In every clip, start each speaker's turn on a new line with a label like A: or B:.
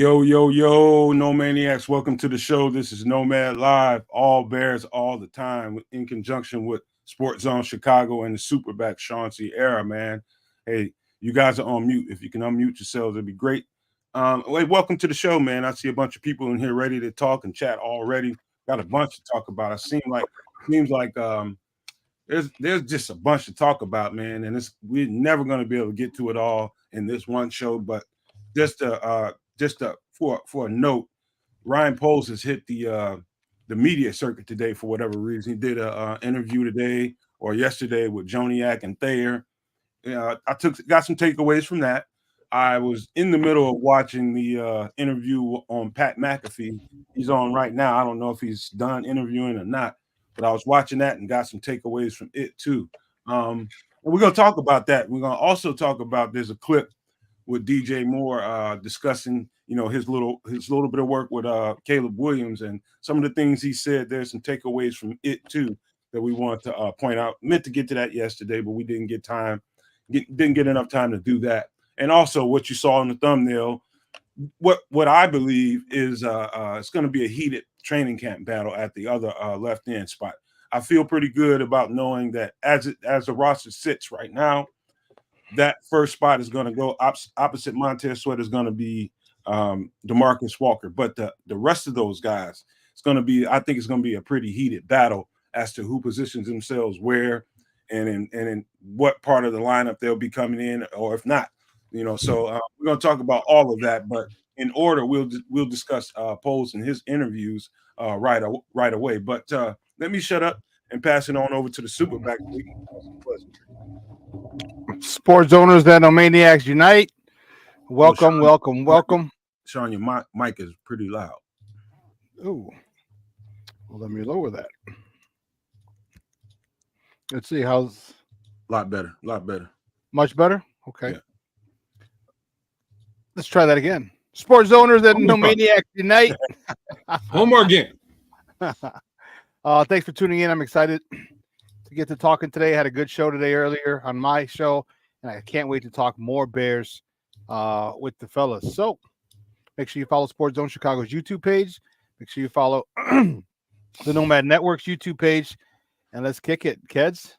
A: Yo, No Maniacs. Welcome to the show. This is Nomad Live, all Bears all the time, in conjunction with Sports Zone Chicago and the SuperBack Shawn Sierra, man. Hey, you guys are on mute. If you can unmute yourselves, it'd be great. Welcome to the show, man. I see a bunch of people in here ready to talk and chat already. Got a bunch to talk about. Seems like there's just a bunch to talk about, man, and we're never going to be able to get to it all in this one show. But for a note, Ryan Poles has hit the media circuit today for whatever reason. He did a interview today or yesterday with Joniak and Thayer. I got some takeaways from that. I was in the middle of watching the interview on Pat McAfee. He's on right now. I don't know if he's done interviewing or not, but I was watching that and got some takeaways from it too. And we're going to talk about that. We're going to also talk about, there's a clip with DJ Moore discussing, his little bit of work with Caleb Williams and some of the things he said. There's some takeaways from it too that we want to point out. Meant to get to that yesterday, but we didn't get time. Didn't get enough time to do that. And also what you saw in the thumbnail, what I believe is it's going to be a heated training camp battle at the other left end spot. I feel pretty good about knowing that as the roster sits right now, that first spot is going to go opposite Montez Sweat is going to be DeMarcus Walker. But the rest of those guys, I think it's going to be a pretty heated battle as to who positions themselves where and in what part of the lineup they'll be coming in, or if not. So we're going to talk about all of that, but in order, we'll discuss Poles and his interviews right away. But let me shut up and pass it on over to the SuperBack.
B: Sports owners and Nomadiacs unite. Welcome.
A: Shawn, your mic is pretty loud.
B: Oh, well, let me lower that. Let's see, how's
A: a lot better.
B: Much better? Okay. Yeah. Let's try that again. Sports owners and Nomadiacs unite.
C: One more again.
B: Thanks for tuning in. I'm excited to get to talking today. I had a good show today earlier on my show, and I can't wait to talk more Bears with the fellas. So make sure you follow Sports Zone Chicago's YouTube page. Make sure you follow the Nomad Network's YouTube page, and let's kick it. Kedz?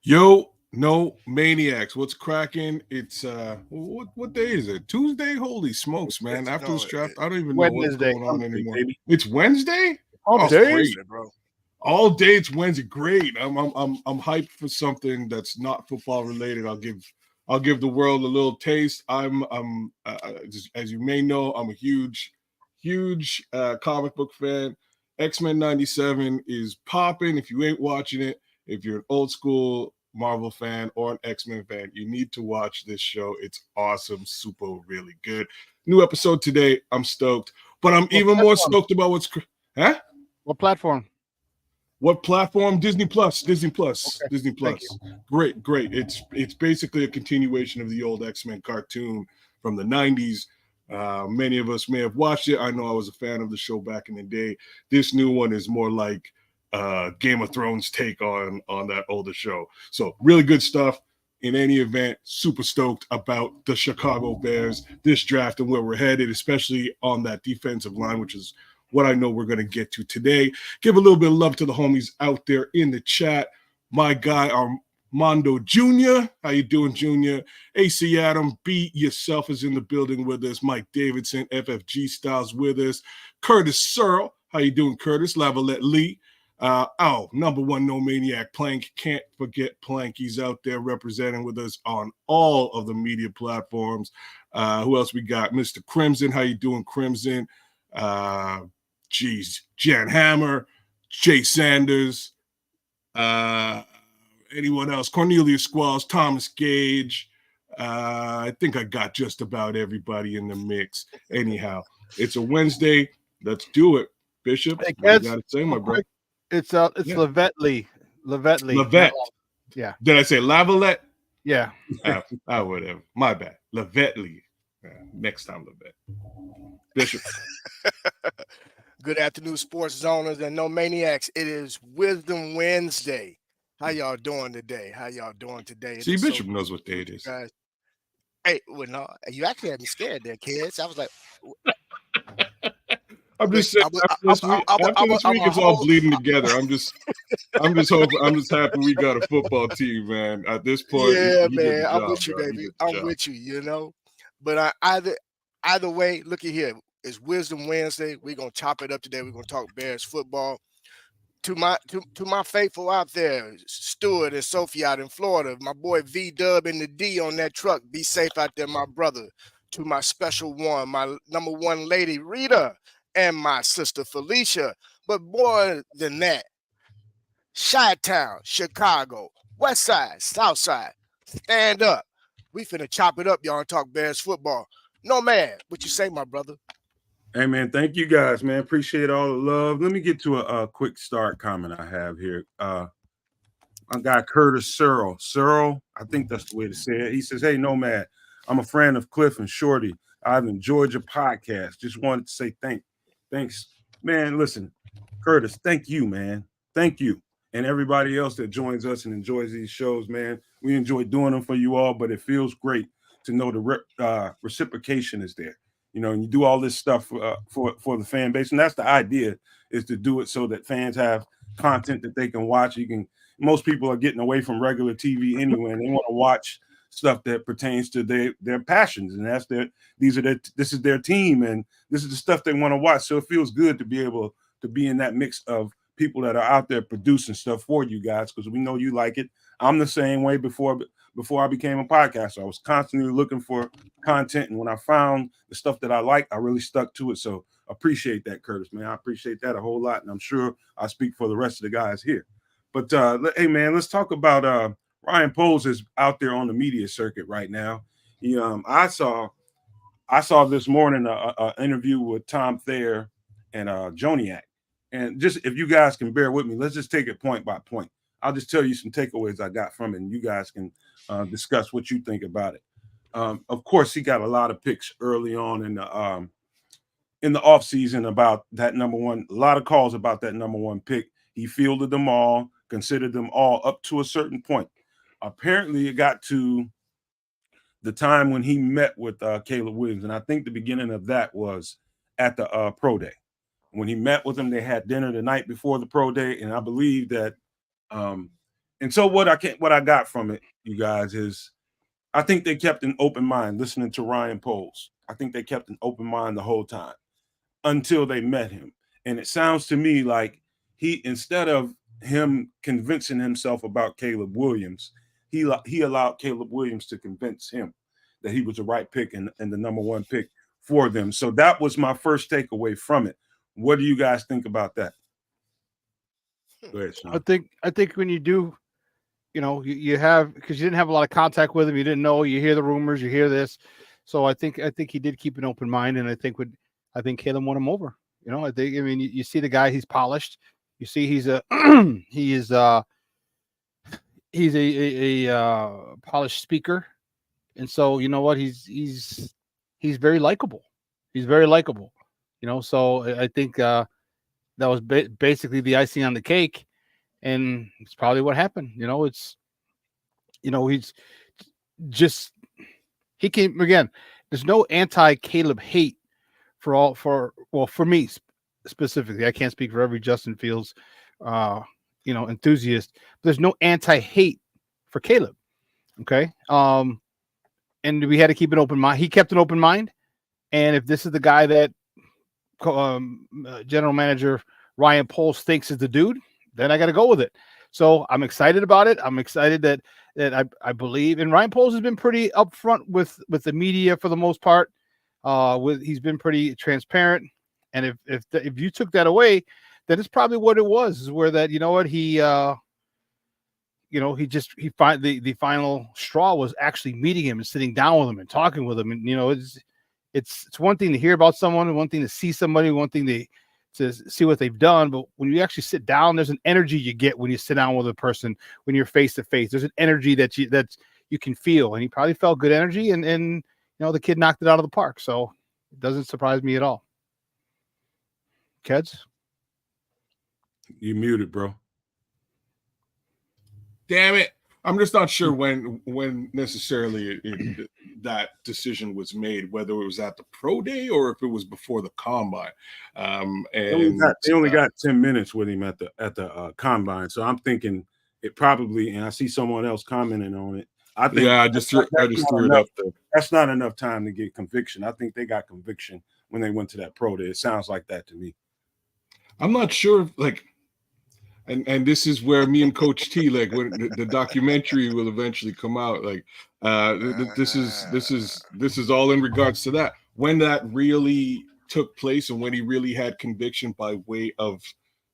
C: Yo, No Maniacs, what's cracking? It's what day is it? Tuesday? Holy smokes, man. After this draft, I don't even know what's going on anymore. Baby. It's Wednesday?
B: All day,
C: bro. All day it's Wednesday. Great. I'm hyped for something that's not football related. I'll give the world a little taste. I'm as you may know, I'm a huge comic book fan. X-Men 97 is popping. If you ain't watching it, if you're an old school Marvel fan or an X-Men fan, you need to watch this show. It's awesome, super, really good. New episode today. I'm stoked, but I'm even more stoked about
B: What platform?
C: What platform? Disney Plus.
B: Okay.
C: Disney Plus. Great. It's basically a continuation of the old X-Men cartoon from the 90s. Many of us may have watched it. I know I was a fan of the show back in the day. This new one is more like Game of Thrones take on that older show. So really good stuff. In any event, super stoked about the Chicago Bears, this draft and where we're headed, especially on that defensive line, which is what I know we're going to get to today. Give a little bit of love to the homies out there in the chat. My guy, Armando Jr. How you doing, Jr.? AC Adam, Be Yourself is in the building with us. Mike Davidson, FFG Styles with us. Curtis Searle. How you doing, Curtis? Lavalette Lee. Number one, No Maniac, Plank. Can't forget Plank. He's out there representing with us on all of the media platforms. Who else we got? Mr. Crimson. How you doing, Crimson? Jan Hammer, Jay Sanders, anyone else? Cornelius Squalls, Thomas Gage. I think I got just about everybody in the mix. Anyhow, it's a Wednesday. Let's do it. Bishop,
B: hey,
C: what you got to say, my bro?
B: It's Lavette Lee.
C: Lavette.
B: Yeah.
C: Did I say Lavalette?
B: Yeah.
C: Whatever. My bad. Lavette Lee. Next time, Lavette. Bishop.
D: Good afternoon, sports zoners and No Maniacs. It is Wisdom Wednesday. How y'all doing today?
C: See, Bishop knows what day it is.
D: Guys. Hey, well, no, you actually had me scared there, kids. I was like,
C: I'm just saying, after this week, it's all bleeding together. I'm just hoping. I'm just happy we got a football team, man. At this point,
D: yeah,
C: you did
D: man,
C: the
D: I'm
C: job,
D: with you,
C: bro.
D: baby.
C: You did the
D: I'm
C: job.
D: with you. But either way, looky here. It's Wisdom Wednesday. We're gonna chop it up today. We're gonna talk Bears football. To my faithful out there, Stuart and Sophie out in Florida, my boy V Dub and the D on that truck. Be safe out there, my brother. To my special one, my number one lady, Rita, and my sister Felicia. But more than that, Chi-Town, Chicago, West Side, South Side, stand up. We finna chop it up, y'all, and talk Bears football. Nomad, what you say, my brother?
A: Hey, man, thank you guys, man. Appreciate all the love. Let me get to a quick start comment I have here. My guy, Curtis Searle, I think that's the way to say it. He says, hey, Nomad, I'm a friend of Cliff and Shorty. I've enjoyed your podcast. Just wanted to say thanks. Man, listen, Curtis, thank you, man. Thank you. And everybody else that joins us and enjoys these shows, man. We enjoy doing them for you all, but it feels great to know the reciprocation is there. You know, and you do all this stuff for the fan base, and that's the idea, is to do it so that fans have content that they can watch. Most people are getting away from regular TV anyway, and they want to watch stuff that pertains to their passions, and this is their team, and this is the stuff they want to watch. So it feels good to be able to be in that mix of people that are out there producing stuff for you guys, because we know you like it. I'm the same way before I became a podcaster. I was constantly looking for content, and when I found the stuff that I like, I really stuck to it. So appreciate that, Curtis, man. I appreciate that a whole lot, and I'm sure I speak for the rest of the guys here. But hey, man, let's talk about Ryan Poles is out there on the media circuit right now. I saw this morning a interview with Tom Thayer and Joniak. And just if you guys can bear with me, let's just take it point by point. I'll just tell you some takeaways I got from it, and you guys can discuss what you think about it. Of course, he got a lot of picks early on in the offseason about that number one, a lot of calls about that number one pick. He fielded them all, considered them all up to a certain point. Apparently, it got to the time when he met with Caleb Williams, and I think the beginning of that was at the pro day. When he met with him, they had dinner the night before the pro day, and I believe that. And so what I got from it, you guys, is I think they kept an open mind listening to Ryan Poles. I think they kept an open mind the whole time until they met him. And it sounds to me like instead of him convincing himself about Caleb Williams, he allowed Caleb Williams to convince him that he was the right pick and the number one pick for them. So that was my first takeaway from it. What do you guys think about that? Go ahead, Shawn.
B: I think when you do, you have, because you didn't have a lot of contact with him, you didn't know, you hear the rumors, you hear this. So I think he did keep an open mind, and I think Caleb won him over. You see the guy, he's polished. You see he's a polished speaker. And so, you know what, he's very likable. He's very likable. So I think that was basically the icing on the cake, and it's probably what happened. He's just, he came again. There's no anti-Caleb hate for me specifically. I can't speak for every Justin Fields, enthusiast. But there's no anti-hate for Caleb. Okay. And we had to keep an open mind. He kept an open mind. And if this is the guy that general manager Ryan Poles thinks is the dude, then I got to go with it. So I'm excited about it. I'm excited that I believe, and Ryan Poles has been pretty upfront with the media for the most part. He's been pretty transparent. And if you took that away, then it's probably what it was, is where that, the final straw was actually meeting him and sitting down with him and talking with him. And, it's one thing to hear about someone, one thing to see somebody, one thing to see what they've done. But when you actually sit down, there's an energy you get when you sit down with a person, when you're face to face. There's an energy that you can feel, and he probably felt good energy, and the kid knocked it out of the park. So it doesn't surprise me at all. Kedz?
A: You muted, bro.
C: Damn it. I'm just not sure when necessarily that decision was made, whether it was at the pro day or if it was before the combine.
A: They only got 10 minutes with him at the combine, so I'm thinking it probably. And I see someone else commenting on it. I think
C: I just threw it up there.
A: That's not enough time to get conviction. I think they got conviction when they went to that pro day. It sounds like that to me.
C: I'm not sure, like, and this is where me and Coach T, like, when the documentary will eventually come out, like, this is all in regards to that, when that really took place and when he really had conviction by way of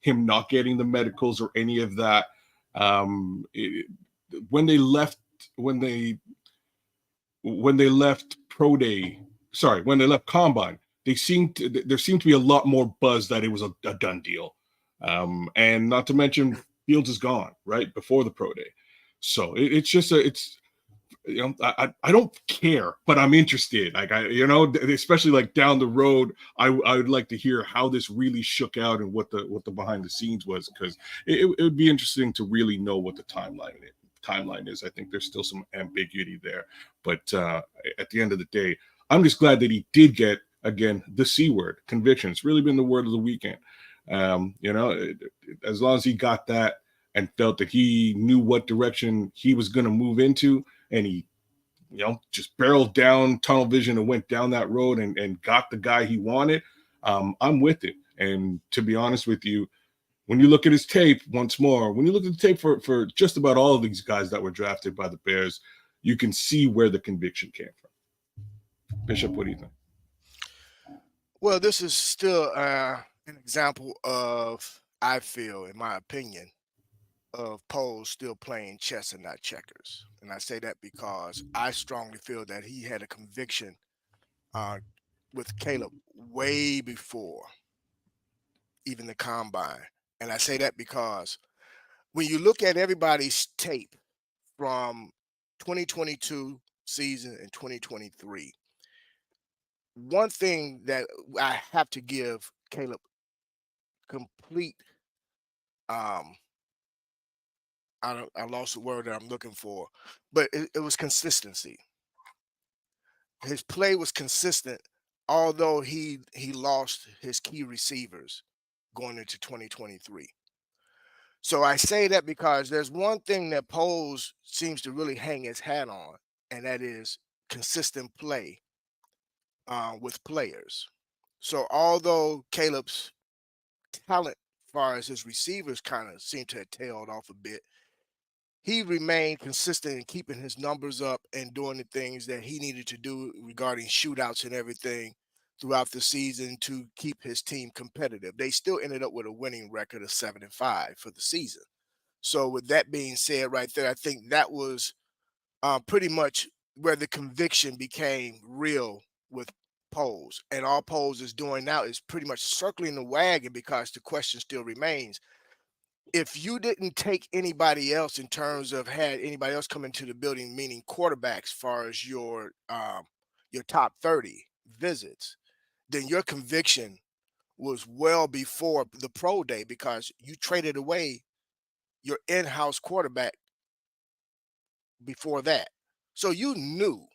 C: him not getting the medicals or any of that. When they left pro day, when they left combine, there seemed to be a lot more buzz that it was a done deal. And not to mention Fields is gone right before the pro day. So I don't care, but I'm interested. Like, especially like down the road, I would like to hear how this really shook out and what the behind the scenes was, because it would be interesting to really know what the timeline is. I think there's still some ambiguity there, but at the end of the day, I'm just glad that he did get, again, the C word, conviction. It's really been the word of the weekend. As long as he got that and felt that he knew what direction he was going to move into, and he, just barreled down tunnel vision and went down that road and got the guy he wanted, I'm with it. And to be honest with you, when you look at his tape once more, when you look at the tape for just about all of these guys that were drafted by the Bears, you can see where the conviction came from. Bishop, what do you think?
D: Well, this is still an example of, I feel, in my opinion, of Poles still playing chess and not checkers. And I say that because I strongly feel that he had a conviction with Caleb way before even the combine. And I say that because when you look at everybody's tape from 2022 season and 2023, one thing that I have to give Caleb complete, I lost the word that I'm looking for, but it was consistency. His play was consistent, although he lost his key receivers going into 2023. So I say that because there's one thing that Poles seems to really hang his hat on, and that is consistent play with players. So although Caleb's talent, as far as his receivers, kind of seemed to have tailed off a bit, he remained consistent in keeping his numbers up and doing the things that he needed to do regarding shootouts and everything throughout the season to keep his team competitive. They still ended up with a winning record of 7-5 for the season. So with that being said right there, I think that was pretty much where the conviction became real with Poles. And all Poles is doing now is pretty much circling the wagon, because the question still remains: if you didn't take anybody else in terms of had anybody else come into the building, meaning quarterbacks, as far as your top 30 visits, then your conviction was well before the pro day, because you traded away your in-house quarterback before that. So you knew.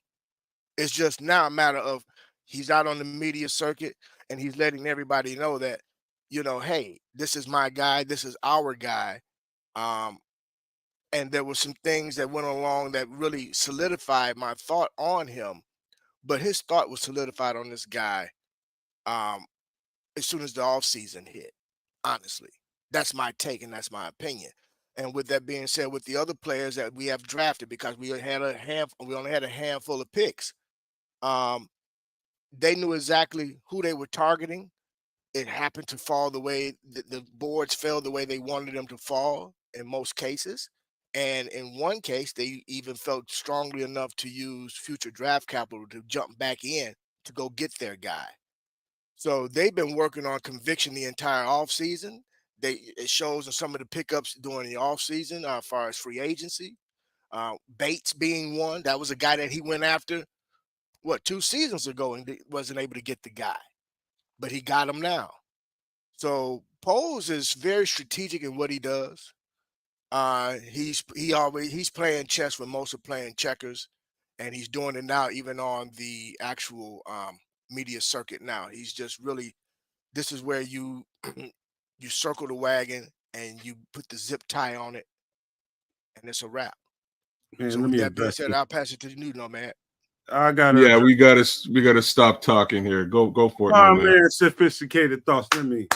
D: It's just now a matter of he's out on the media circuit and he's letting everybody know that, hey, this is my guy, this is our guy. And there were some things that went along that really solidified my thought on him. But his thought was solidified on this guy as soon as the offseason hit. Honestly, that's my take and that's my opinion. And with that being said, with the other players that we have drafted, because we only had a handful of picks, they knew exactly who they were targeting. It happened to fall the way the boards fell the way they wanted them to fall in most cases. And in one case, they even felt strongly enough to use future draft capital to jump back in to go get their guy. So they've been working on conviction the entire offseason. It shows in some of the pickups during the offseason as far as free agency. Bates being one. That was a guy that he went after, 2 seasons ago, and wasn't able to get the guy. But he got him now. So Poles is very strategic in what he does. He's playing chess when most are playing checkers, and he's doing it now even on the actual media circuit now. He's just really, this is where you you circle the wagon and you put the zip tie on it, and it's a wrap.
A: Man,
D: So
A: let
D: with
A: me
D: that being
A: address
D: said,
A: this.
D: I'll pass it to you, Nomad.
A: I gotta.
C: Yeah, we gotta stop talking here. Go for it,
A: Oh
C: man.
A: man, sophisticated thoughts. Let me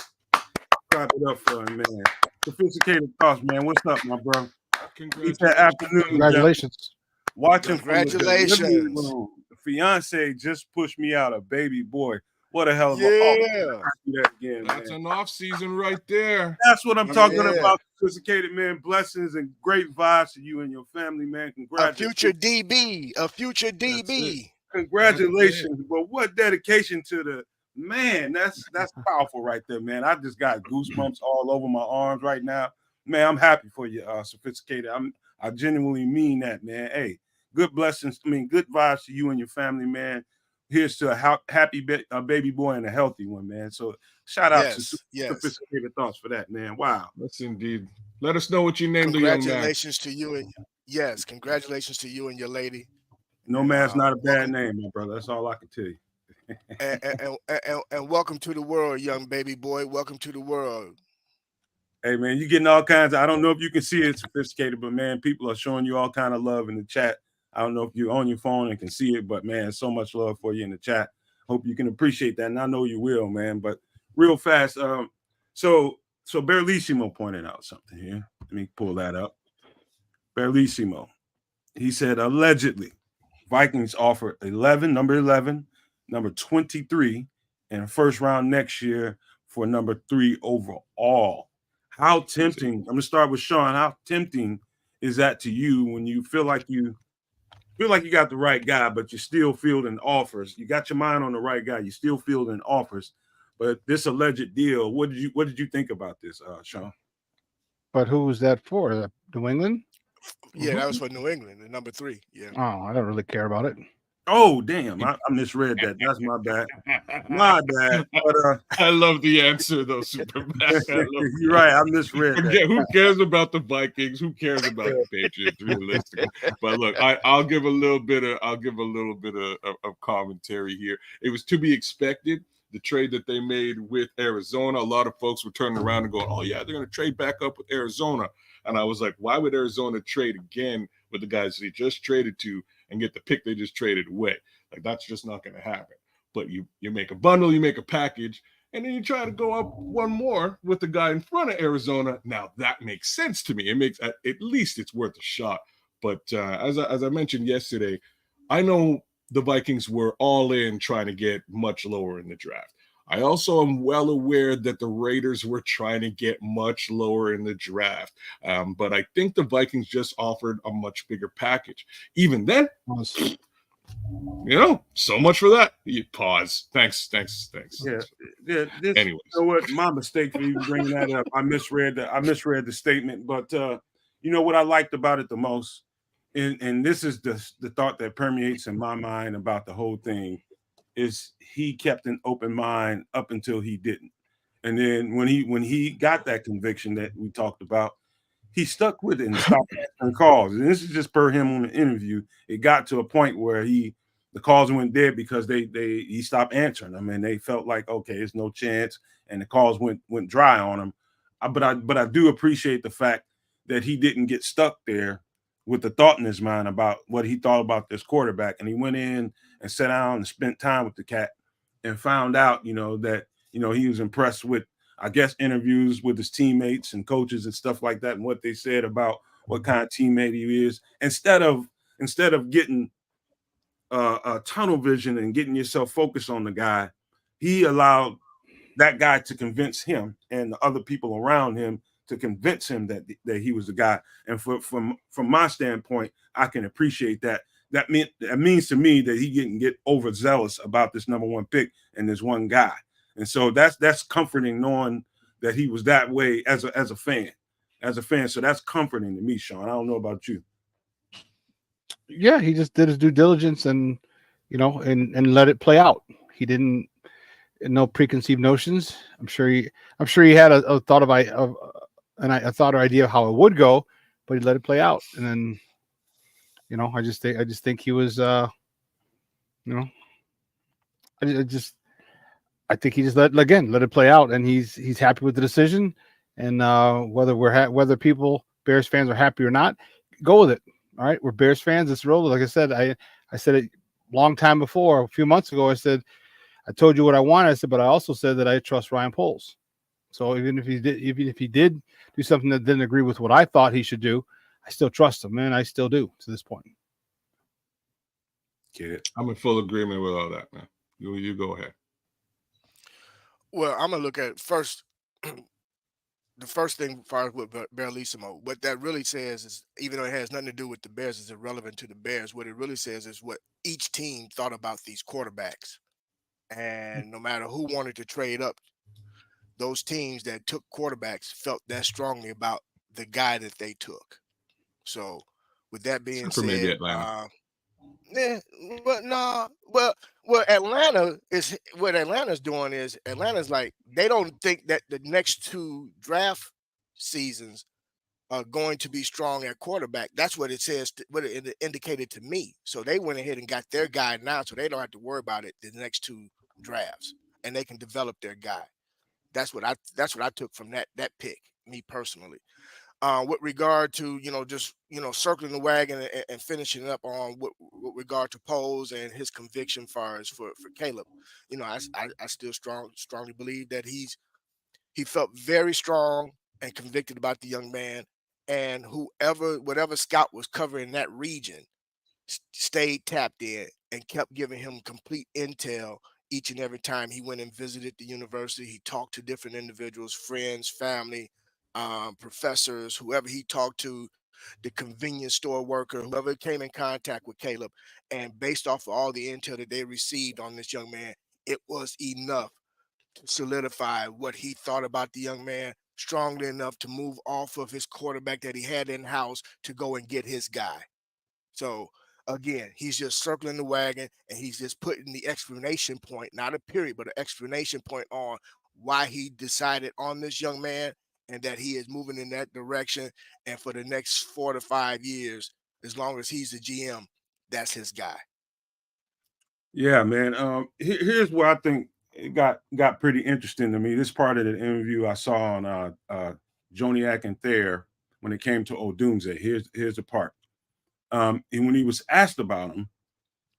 A: clap it up for him, man. Sophisticated thoughts, man. What's up, my bro? He said, afternoon,
B: Congratulations.
A: watching from the living
D: Congratulations.
A: room. The fiance just pushed me out, a baby boy. What a hell of a
D: Yeah.
A: do that again,
C: That's
A: man.
C: an off season right there.
A: That's what I'm talking
D: Yeah.
A: about. Sophisticated, man. Blessings and great vibes to you and your family, man.
D: A
A: Congratulations.
D: future DB. A future DB.
A: Congratulations. But what dedication to the man. That's powerful right there, man. I just got goosebumps all over my arms right now. Man, I'm happy for you, Sophisticated. I genuinely mean that, man. Hey, good blessings. I mean, good vibes to you and your family, man. Here's to a happy baby boy and a healthy one, man. So shout out to Sophisticated Thoughts for that, man. Wow.
C: Yes, indeed. Let us know what you named the young man.
D: Congratulations to you and congratulations to you and your lady.
A: Nomad's not a bad name, my brother. That's all I can tell you.
D: And welcome to the world, young baby boy. Welcome to the world.
A: Hey man, you're getting all kinds. I don't know if you can see it, Sophisticated, but man, people are showing you all kind of love in the chat. I don't know if you're on your phone and can see it, but man, so much love for you in the chat. Hope you can appreciate that, and I know you will, man. But real fast, so Berlissimo pointed out something here. Let me pull that up. Berlissimo, he said allegedly, Vikings offered number 11, number 23, and first round next year for number 3 overall. How tempting, I'm gonna start with Shawn. How tempting is that to you when you feel like you got the right guy, but you're still fielding offers? You got your mind on the right guy, you're still fielding offers. But this alleged deal, what did you think about this, Shawn?
B: But who was that for? New England?
D: Yeah, that was for New England, the number 3. Yeah.
B: Oh, I don't really care about it.
A: Oh, damn. I misread that. That's my bad. My bad. But,
C: I love the answer, though, SuperBack.
A: You're right. I misread that.
C: Who cares about the Vikings? Who cares about the Patriots, realistically? But look, I'll give a little bit of commentary here. It was to be expected. The trade that they made with Arizona, a lot of folks were turning around and going, "Oh yeah, they're going to trade back up with Arizona." And I was like, "Why would Arizona trade again with the guys they just traded to and get the pick they just traded away? Like, that's just not going to happen." But you make a bundle, you make a package, and then you try to go up one more with the guy in front of Arizona. Now that makes sense to me. It makes at least it's worth a shot. But as I mentioned yesterday, I know the Vikings were all in trying to get much lower in the draft. I also am well aware that the Raiders were trying to get much lower in the draft. But I think the Vikings just offered a much bigger package. Even then, so much for that. You pause. Thanks.
A: Yeah.
C: Anyways,
A: you know what? My mistake for even bringing that up. I misread the statement. But you know what I liked about it the most, and this is the thought that permeates in my mind about the whole thing, is he kept an open mind up until he didn't. And then when he got that conviction that we talked about, he stuck with it and stopped answering calls. And this is just per him on the interview. It got to a point where the calls went dead because he stopped answering them, and they felt like, okay, there's no chance, and the calls went dry on him. But I do appreciate the fact that he didn't get stuck there with the thought in his mind about what he thought about this quarterback, and he went in and sat down and spent time with the cat and found out, that he was impressed with, I guess, interviews with his teammates and coaches and stuff like that, and what they said about what kind of teammate he is. Instead of getting a tunnel vision and getting yourself focused on the guy, he allowed that guy to convince him and the other people around him to convince him that he was the guy. And from my standpoint, I can appreciate that. That means to me that he didn't get overzealous about this number 1 pick and this one guy. And so that's comforting, knowing that he was that way as a fan. So that's comforting to me, Shawn. I don't know about you.
B: Yeah, he just did his due diligence and let it play out. He didn't no preconceived notions. I'm sure he had a thought or idea of how it would go, but he let it play out. And then, I just think he was, I think he just let it play out, and he's happy with the decision. And whether Bears fans are happy or not, go with it. All right, we're Bears fans. Let's roll. Like I said, I said it long time before, a few months ago. I said, I told you what I wanted. I said, but I also said that I trust Ryan Poles. So even if he did do something that didn't agree with what I thought he should do, I still trust him, and I still do to this point.
C: I'm in full agreement with all that, man. You go ahead.
D: Well, I'm gonna look at first. The first thing, as far as with Bearlissimo, what that really says is, even though it has nothing to do with the Bears, it's irrelevant to the Bears. What it really says is what each team thought about these quarterbacks, and no matter who wanted to trade up, those teams that took quarterbacks felt that strongly about the guy that they took. So, with that being
C: Except for maybe
D: said,
C: Atlanta.
D: yeah, but no, well, what Atlanta's doing is Atlanta's like, they don't think that the next two draft seasons are going to be strong at quarterback. That's what it says, what it indicated to me. So they went ahead and got their guy now, so they don't have to worry about it the next two drafts, and they can develop their guy. That's what I took from that pick, me personally. With regard to just circling the wagon and finishing up on with regard to Poles and his conviction for Caleb, I still strongly believe that he felt very strong and convicted about the young man, and whatever scout was covering that region stayed tapped in and kept giving him complete intel each and every time he went and visited the university. He talked to different individuals, friends, family, professors, whoever he talked to, the convenience store worker, whoever came in contact with Caleb. And based off of all the intel that they received on this young man, it was enough to solidify what he thought about the young man, strongly enough to move off of his quarterback that he had in house to go and get his guy. So again, he's just circling the wagon, and he's just putting the explanation point, not a period, but an explanation point on why he decided on this young man, and that he is moving in that direction. And for the next 4 to 5 years, as long as he's the GM, that's his guy.
A: Yeah, man. Here's where I think it got pretty interesting to me. This part of the interview I saw on Joniak and Thayer when it came to Odunze. Here's the part. And when he was asked about him,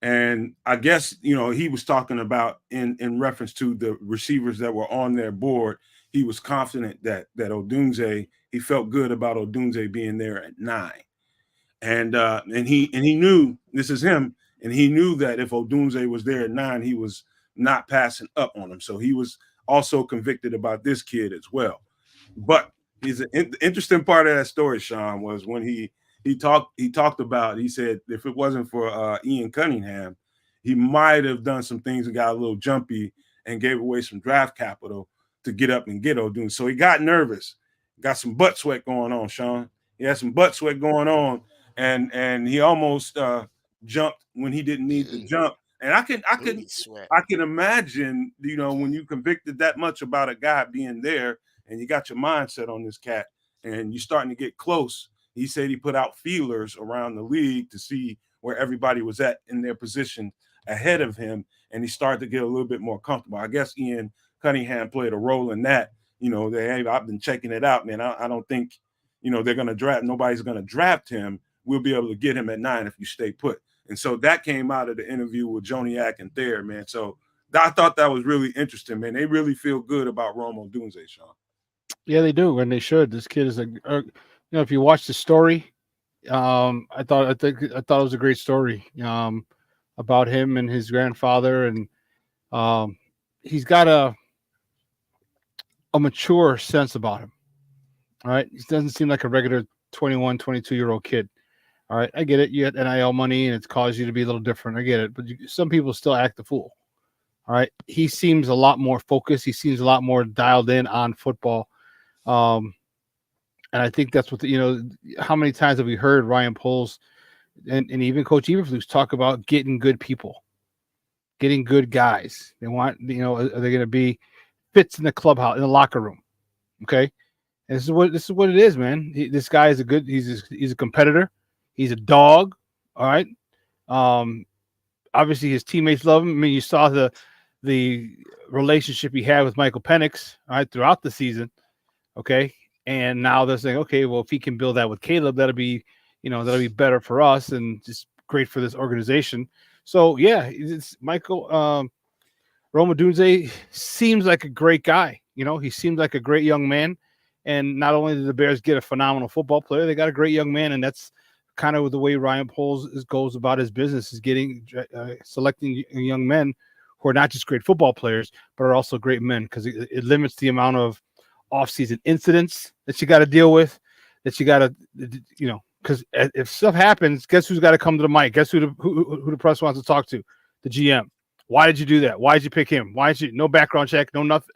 A: and I guess he was talking about in reference to the receivers that were on their board. He was confident that Odunze, he felt good about Odunze being there at 9, and he knew this is him, and he knew that if Odunze was there at 9, he was not passing up on him. So he was also convicted about this kid as well. But the interesting part of that story, Shawn, was when he talked about, he said if it wasn't for Ian Cunningham, he might have done some things and got a little jumpy and gave away some draft capital to get up and get Odunze. So he got nervous, got some butt sweat going on, Shawn. He had some butt sweat going on, and he almost jumped when he didn't need to jump. And I can imagine, when you convicted that much about a guy being there, and you got your mindset on this cat, and you're starting to get close. He said he put out feelers around the league to see where everybody was at in their position ahead of him, and he started to get a little bit more comfortable. I guess Ian Cunningham played a role in that. I've been checking it out, man. I don't think, they're going to draft. Nobody's going to draft him. We'll be able to get him at 9 if you stay put. And so that came out of the interview with Joniak and Thayer, man. So I thought that was really interesting, man. They really feel good about Rome Odunze, Shawn.
B: Yeah, they do, and they should. This kid is if you watch the story, I thought it was a great story about him and his grandfather, and he's got a mature sense about him. All right, he doesn't seem like a regular 21, 22-year-old kid. All right, I get it. You had NIL money, and it's caused you to be a little different. I get it, but some people still act the fool. All right, he seems a lot more focused. He seems a lot more dialed in on football. And I think that's what how many times have we heard Ryan Poles and even Coach Eberflus talk about getting good people, getting good guys. They want, are they going to be fits in the clubhouse, in the locker room? Okay. This is what it is, man. This guy is he's a competitor. He's a dog. All right. Um, Obviously his teammates love him. I mean, you saw the relationship he had with Michael Penix, all right, throughout the season. Okay. And now they're saying, okay, well, if he can build that with Caleb, that'll be better for us and just great for this organization. So yeah, it's Michael Roma Dunze seems like a great guy. He seems like a great young man. And not only did the Bears get a phenomenal football player, they got a great young man, and that's kind of the way Ryan Poles goes about his business, is getting selecting young men who are not just great football players, but are also great men, because it limits the amount of off-season incidents that you got to deal with, that you got to, because if stuff happens, guess who's got to come to the mic? Guess who the press wants to talk to? The GM. Why did you do that? Why did you pick him? Why did you no background check? No nothing.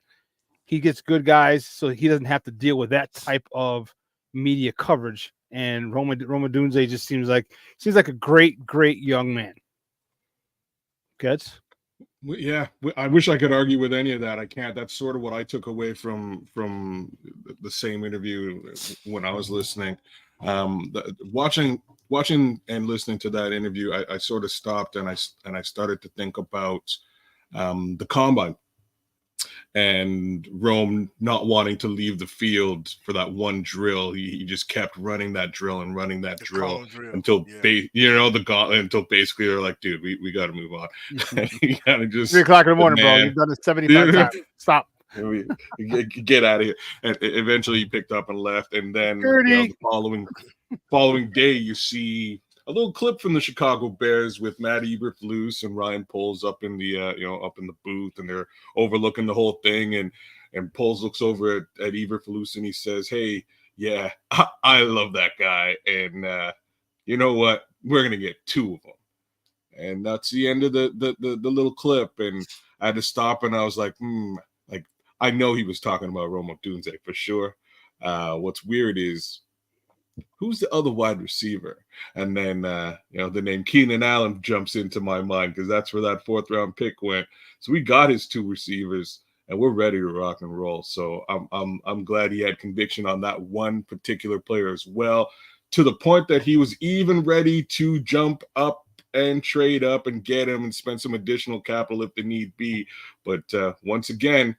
B: He gets good guys, so he doesn't have to deal with that type of media coverage. And Roma Dunze just seems like a great young man. Kedz?
C: Yeah, I wish I could argue with any of that. I can't. That's sort of what I took away from the same interview when I was listening. Watching and listening to that interview, I sort of stopped and I started to think about the combine and Rome not wanting to leave the field for that one drill. He just kept running that drill and running that drill until the gauntlet, until basically they're like, dude, we got to move on. You got to just
B: 3 o'clock in the morning, bro. You've done it 75 times. Stop.
C: Get out of here. And eventually he picked up and left. And then the following day, you see a little clip from the Chicago Bears with Matt Eberflus and Ryan Poles up in the up in the booth, and they're overlooking the whole thing. And Poles looks over at Eberflus and he says, "Hey, yeah, I love that guy, and you know what? We're gonna get 2 of them." And that's the end of the little clip. And I had to stop and I was like, like I know he was talking about Roma Dunze for sure. What's weird is, who's the other wide receiver? And then, the name Keenan Allen jumps into my mind, because that's where that 4th round pick went. So we got his 2 receivers and we're ready to rock and roll. So I'm glad he had conviction on that one particular player as well, to the point that he was even ready to jump up and trade up and get him and spend some additional capital if the need be. But once again,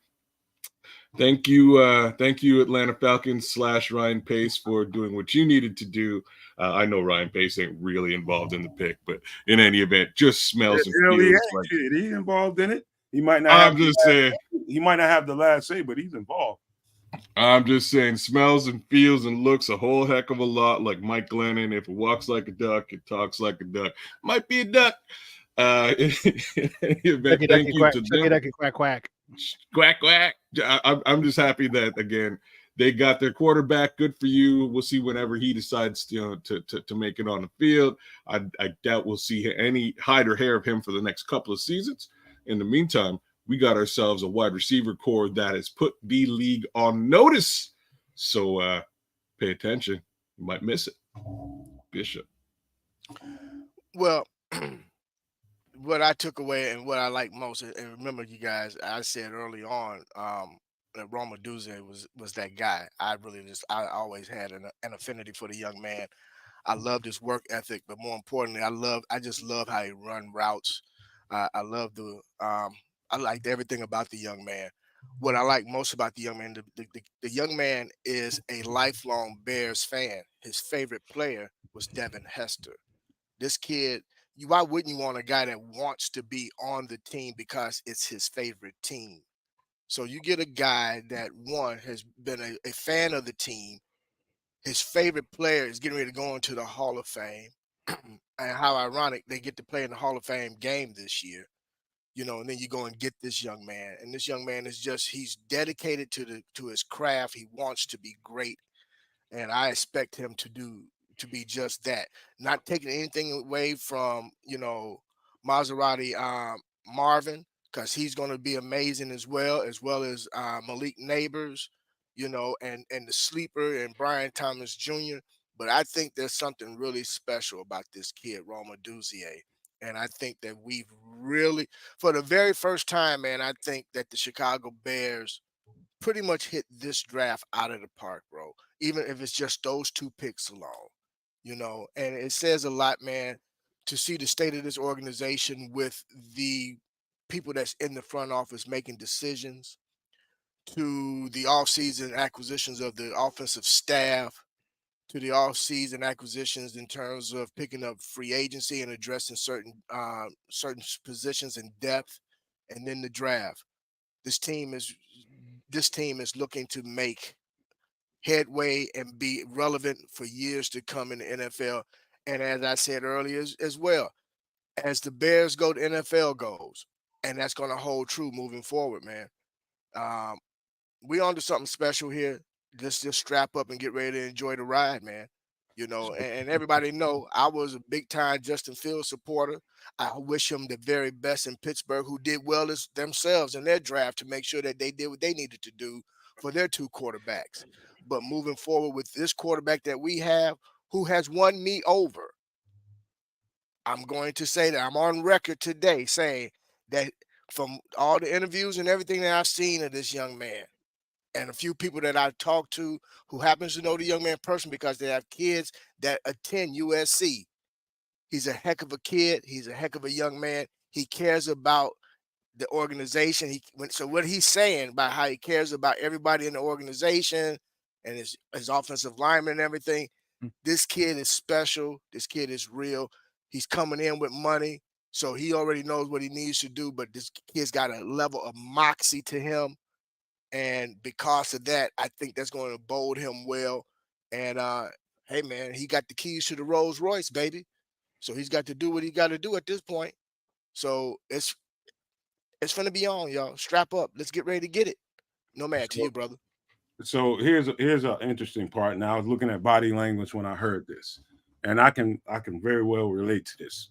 C: thank you, Atlanta Falcons / Ryan Pace, for doing what you needed to do. I know Ryan Pace ain't really involved in the pick, but in any event, just smells and feels like
A: he's involved in it. He might not.
C: I'm just saying
A: he might not have the last say, but he's involved.
C: I'm just saying, smells and feels and looks a whole heck of a lot like Mike Glennon. If it walks like a duck, it talks like a duck. Might be a duck. Thank you to them.
B: Quack, quack.
C: Quack, quack. I'm just happy that, again, they got their quarterback. Good for you. We'll see whenever he decides to make it on the field. I doubt we'll see any hide or hair of him for the next couple of seasons. In the meantime, we got ourselves a wide receiver core that has put the league on notice. So pay attention. You might miss it. Bishop.
D: Well, what I took away and what I like most, and remember, you guys, I said early on that Roma Dunze was that guy. I always had an affinity for the young man. I loved his work ethic, but more importantly, I just love how he run routes. I love I liked everything about the young man. What I like most about the young man, the young man is a lifelong Bears fan. His favorite player was Devin Hester. This kid, why wouldn't you want a guy that wants to be on the team because it's his favorite team? So you get a guy that, one, has been a fan of the team. His favorite player is getting ready to go into the Hall of Fame. And how ironic, they get to play in the Hall of Fame game this year. And then you go and get this young man. And this young man he's dedicated to his craft. He wants to be great. And I expect him to be just that. Not taking anything away from, Maserati Marvin, because he's going to be amazing as well as Malik Neighbors, and the sleeper and Brian Thomas Jr. But I think there's something really special about this kid, Roma Dunze. And I think that we've really, for the very first time, man, I think that the Chicago Bears pretty much hit this draft out of the park, bro. Even if it's just those 2 picks alone, and it says a lot, man, to see the state of this organization with the people that's in the front office making decisions, to the offseason acquisitions of the offensive staff, to the offseason acquisitions in terms of picking up free agency and addressing certain positions in depth, and then the draft. This team is looking to make headway and be relevant for years to come in the NFL. And as I said earlier as well, as the Bears go, the NFL goes, and that's going to hold true moving forward, man. We on to something special here. Just strap up and get ready to enjoy the ride, man. And everybody know I was a big time Justin Fields supporter. I wish him the very best in Pittsburgh, who did well as themselves in their draft to make sure that they did what they needed to do for their 2 quarterbacks. But moving forward with this quarterback that we have, who has won me over, I'm going to say that I'm on record today saying that from all the interviews and everything that I've seen of this young man, and a few people that I talked to who happens to know the young man personally because they have kids that attend USC. He's a heck of a kid. He's a heck of a young man. He cares about the organization. So what he's saying about how he cares about everybody in the organization and his offensive lineman and everything, this kid is special. This kid is real. He's coming in with money, so he already knows what he needs to do, but this kid's got a level of moxie to him. And because of that, I think that's going to bode him well. And hey, man, he got the keys to the Rolls Royce, baby. So he's got to do what he got to do at this point. So it's going to be on, y'all. Strap up. Let's get ready to get it. Nomad, to you, brother.
A: So here's an interesting part. Now, I was looking at body language when I heard this, and I can very well relate to this.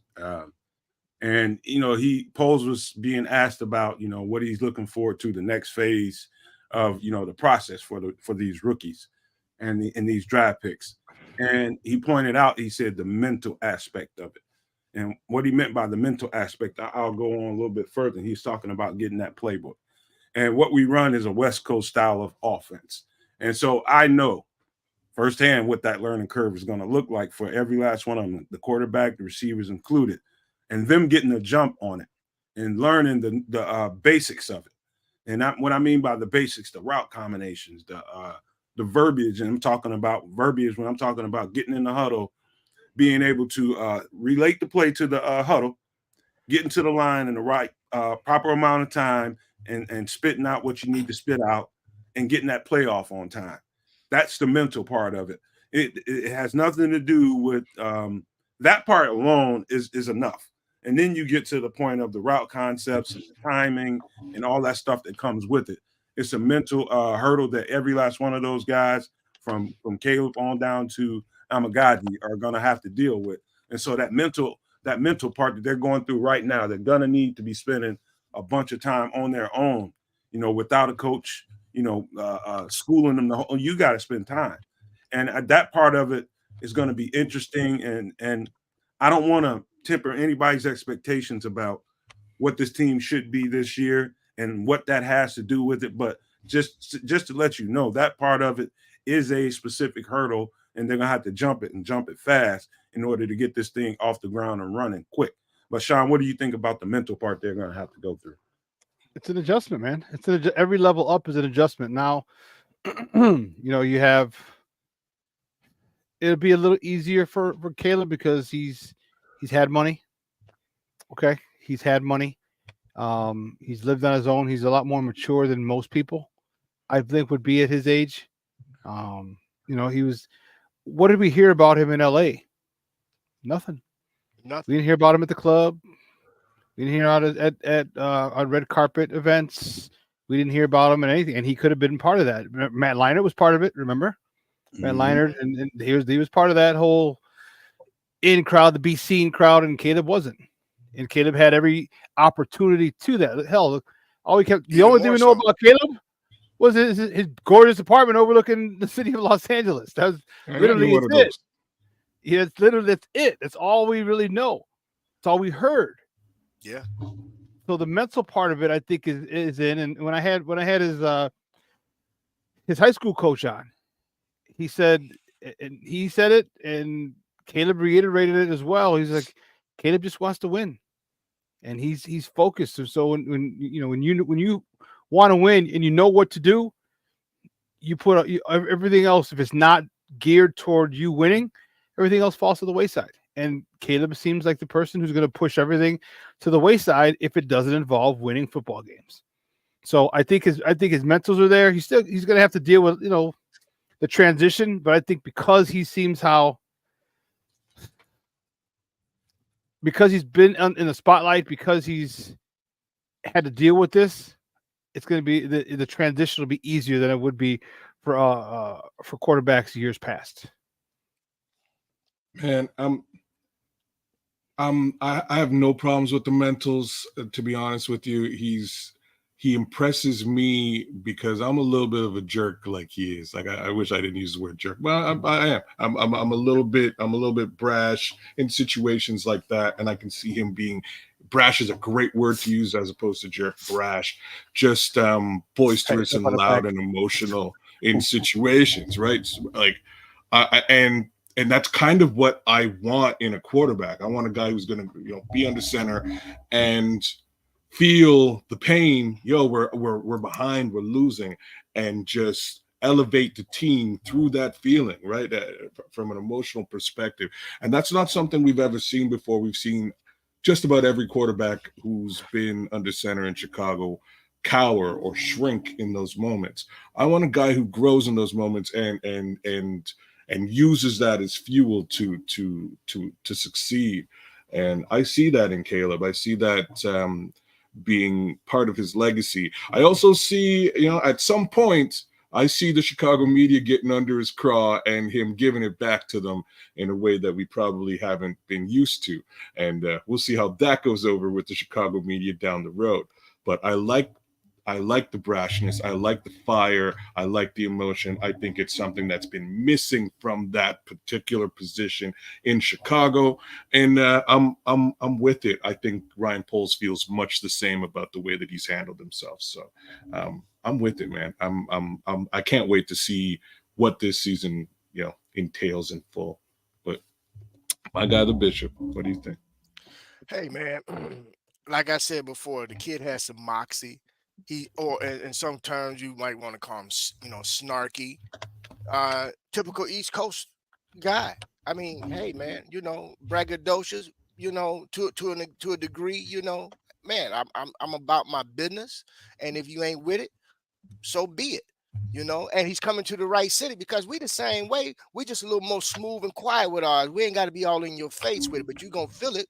A: And Poles was being asked about what he's looking forward to the next phase of the process for these rookies and these draft picks. And he pointed out, he said the mental aspect of it. And what he meant by the mental aspect, I'll go on a little bit further. He's talking about getting that playbook. And what we run is a West Coast style of offense. And so I know firsthand what that learning curve is going to look like for every last one of them, the quarterback, the receivers included, and them getting a jump on it and learning the basics of it. And what I mean by the basics, the route combinations, the verbiage, and I'm talking about verbiage when I'm talking about getting in the huddle, being able to relate the play to the huddle, getting to the line in the right proper amount of time, and spitting out what you need to spit out, and getting that play off on time. That's the mental part of it. It has nothing to do with that part alone is enough. And then you get to the point of the route concepts and the timing and all that stuff that comes with it. It's a mental hurdle that every last one of those guys from Caleb on down to Amagadi are going to have to deal with. And so that mental part that they're going through right now, they're going to need to be spending a bunch of time on their own, without a coach, schooling them. You got to spend time. And that part of it is going to be interesting. And I don't want to temper anybody's expectations about what this team should be this year and what that has to do with it. But just to let you know, that part of it is a specific hurdle, and they're going to have to jump it fast in order to get this thing off the ground and running quick. But Shawn, what do you think about the mental part they're going to have to go through?
B: It's an adjustment, man. Every level up is an adjustment. Now, you have, it'll be a little easier for Caleb because he's had money. Okay. He's had money. He's lived on his own. He's a lot more mature than most people, I think, would be at his age. He was, what did we hear about him in LA? Nothing. We didn't hear about him at the club. We didn't hear about it at red carpet events. We didn't hear about him in anything, and he could have been part of that. Matt Leinart was part of it. Remember, Matt Leinart, and he was part of that whole in crowd, the be seen crowd, and Caleb wasn't. And Caleb had every opportunity to that. Hell, the only thing we know about Caleb was his gorgeous apartment overlooking the city of Los Angeles. That was literally it. Yeah, that's it. That's all we really know. That's all we heard.
D: Yeah.
B: So the mental part of it, I think, is in. And when I had his his high school coach on. He said it, and Caleb reiterated it as well. He's like, Caleb just wants to win, and he's focused. So when you want to win and you know what to do, you put everything else. If it's not geared toward you winning, everything else falls to the wayside. And Caleb seems like the person who's going to push everything to the wayside if it doesn't involve winning football games. So I think his mentals are there. He's going to have to deal with the transition, but I think because he's been in the spotlight, because he's had to deal with this, it's going to be the transition will be easier than it would be for quarterbacks years past.
C: Man, I have no problems with the mentals. To be honest with you, he impresses me because I'm a little bit of a jerk, like he is. Like I wish I didn't use the word jerk, but I am. I'm a little bit brash in situations like that, and I can see him being brash is a great word to use as opposed to jerk. Brash, just boisterous and loud and emotional in situations, right? Like, and that's kind of what I want in a quarterback. I want a guy who's going to, be under center and feel the pain. We're behind, we're losing, and just elevate the team through that feeling, right? From an emotional perspective. And that's not something we've ever seen before. We've seen just about every quarterback who's been under center in Chicago cower or shrink in those moments. I want a guy who grows in those moments and uses that as fuel to succeed. And I see that in Caleb. I see that being part of his legacy. I also see, at some point, I see the Chicago media getting under his craw and him giving it back to them in a way that we probably haven't been used to. And we'll see how that goes over with the Chicago media down the road. But I like the brashness. I like the fire. I like the emotion. I think it's something that's been missing from that particular position in Chicago. And I'm with it. I think Ryan Poles feels much the same about the way that he's handled himself. So I'm with it, man. I can't wait to see what this season, entails in full. But my guy, the Bishop, what do you think?
D: Hey, man, like I said before, the kid has some moxie. In some terms you might want to call him, snarky. Typical East Coast guy. I mean, hey, man, braggadocious. To a degree. Man, I'm about my business, and if you ain't with it, so be it. And he's coming to the right city because we the same way. We just a little more smooth and quiet with ours. We ain't got to be all in your face with it, but you gonna feel it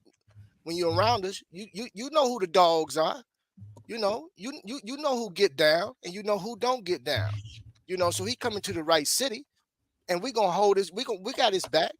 D: when you're around us. You know who the dogs are. You know who get down and you know who don't get down. So he coming to the right city, and we gonna hold his. We got his back.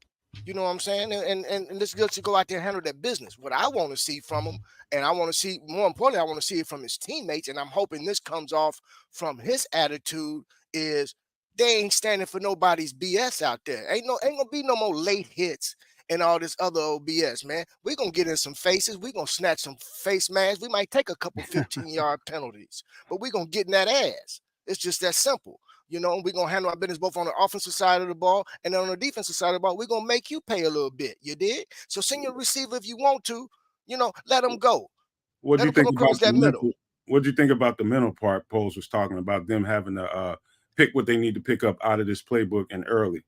D: You know what I'm saying? And let's go out there and handle that business. What I want to see from him, and I want to see, more importantly, I want to see it from his teammates. And I'm hoping this comes off from his attitude is they ain't standing for nobody's BS out there. Ain't gonna be no more late hits and all this other old BS, man. We're going to get in some faces. We're going to snatch some face masks. We might take a couple 15-yard penalties, but we're going to get in that ass. It's just that simple. We're going to handle our business both on the offensive side of the ball and on the defensive side of the ball. We're going to make you pay a little bit. You did? So send your receiver if you want to. Let them go.
A: What do you think about that middle? What do you think about the mental part Poles was talking about, them having to pick what they need to pick up out of this playbook and early,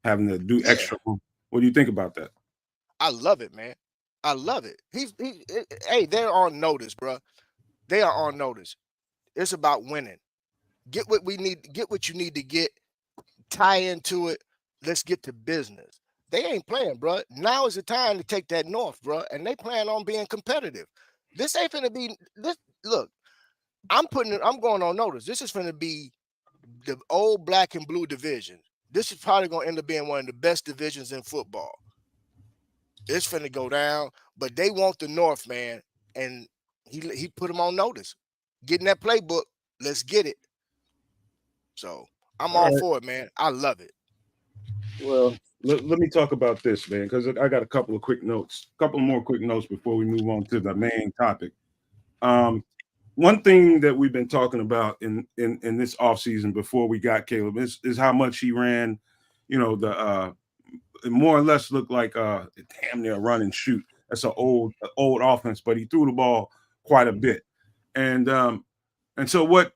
A: having to do extra? What do you think about that?
D: I love it, man. I love it. Hey, they're on notice, bro. They are on notice. It's about winning. Get what we need. Get what you need to get. Tie into it. Let's get to business. They ain't playing, bro. Now is the time to take that north, bro. And they plan on being competitive. This ain't finna be. This look. I'm going on notice. This is finna be the old black and blue division. This is probably going to end up being one of the best divisions in football. It's finna go down, but they want the North, man, and he put them on notice. Getting that playbook, let's get it. So I'm all for it, man. I love it.
A: Well, let me talk about this, man, because I got a couple more quick notes before we move on to the main topic. one thing that we've been talking about in this offseason before we got Caleb is how much he ran, the it more or less looked like damn near run and shoot. That's an old offense, but he threw the ball quite a bit. And so what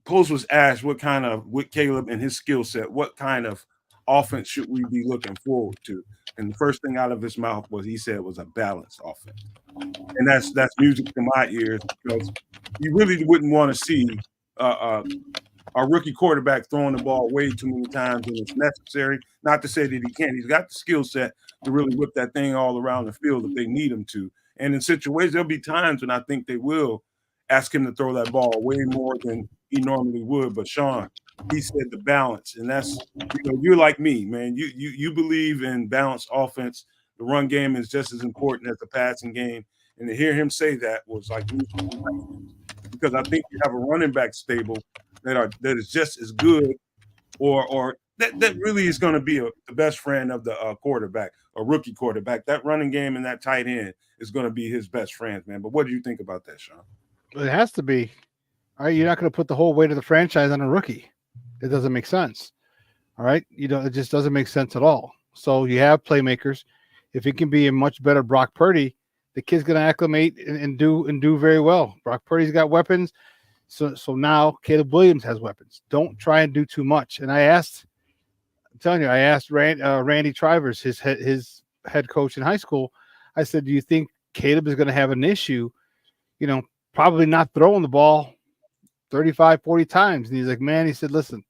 A: Post was asked with Caleb and his skill set, what kind of offense should we be looking forward to? And the first thing out of his mouth was a balanced offense. And that's music to my ears, because you really wouldn't want to see a rookie quarterback throwing the ball way too many times when it's necessary. Not to say that he can't. He's got the skill set to really whip that thing all around the field if they need him to. And in situations, there'll be times when I think they will ask him to throw that ball way more than he normally would. But Shawn, he said the balance, and that's, you're like me, man. You believe in balanced offense. The run game is just as important as the passing game. And to hear him say that was like, because I think you have a running back stable that is just as good, or that really is going to be the best friend of the quarterback, a rookie quarterback. That running game and that tight end is going to be his best friends, man. But what do you think about that, Shawn?
B: It has to be. All right, you're not going to put the whole weight of the franchise on a rookie. It doesn't make sense. All right, it just doesn't make sense at all. So you have playmakers. If it can be a much better Brock Purdy, the kid's going to acclimate and do very well. Brock Purdy's got weapons. So now Caleb Williams has weapons. Don't try and do too much. And I asked Randy Trivers, his head coach in high school, I said, do you think Caleb is going to have an issue, probably not throwing the ball 35, 40 times? And he's like, man, he said, listen,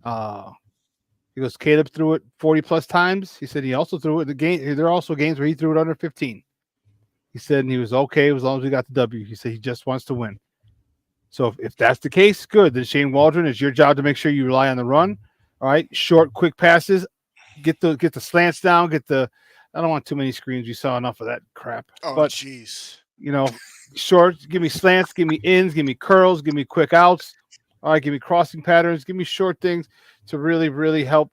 B: he goes, Caleb threw it 40 plus times. He said he also threw it in the game. There are also games where he threw it under 15. He said, and he was okay as long as we got the W. He said he just wants to win. So if that's the case, good. Then Shane Waldron, it's your job to make sure you rely on the run. All right, short, quick passes. Get the slants down. I don't want too many screens. You saw enough of that crap.
D: Oh,
B: but
D: jeez.
B: Short. Give me slants. Give me ins. Give me curls. Give me quick outs. All right, give me crossing patterns. Give me short things to really, really help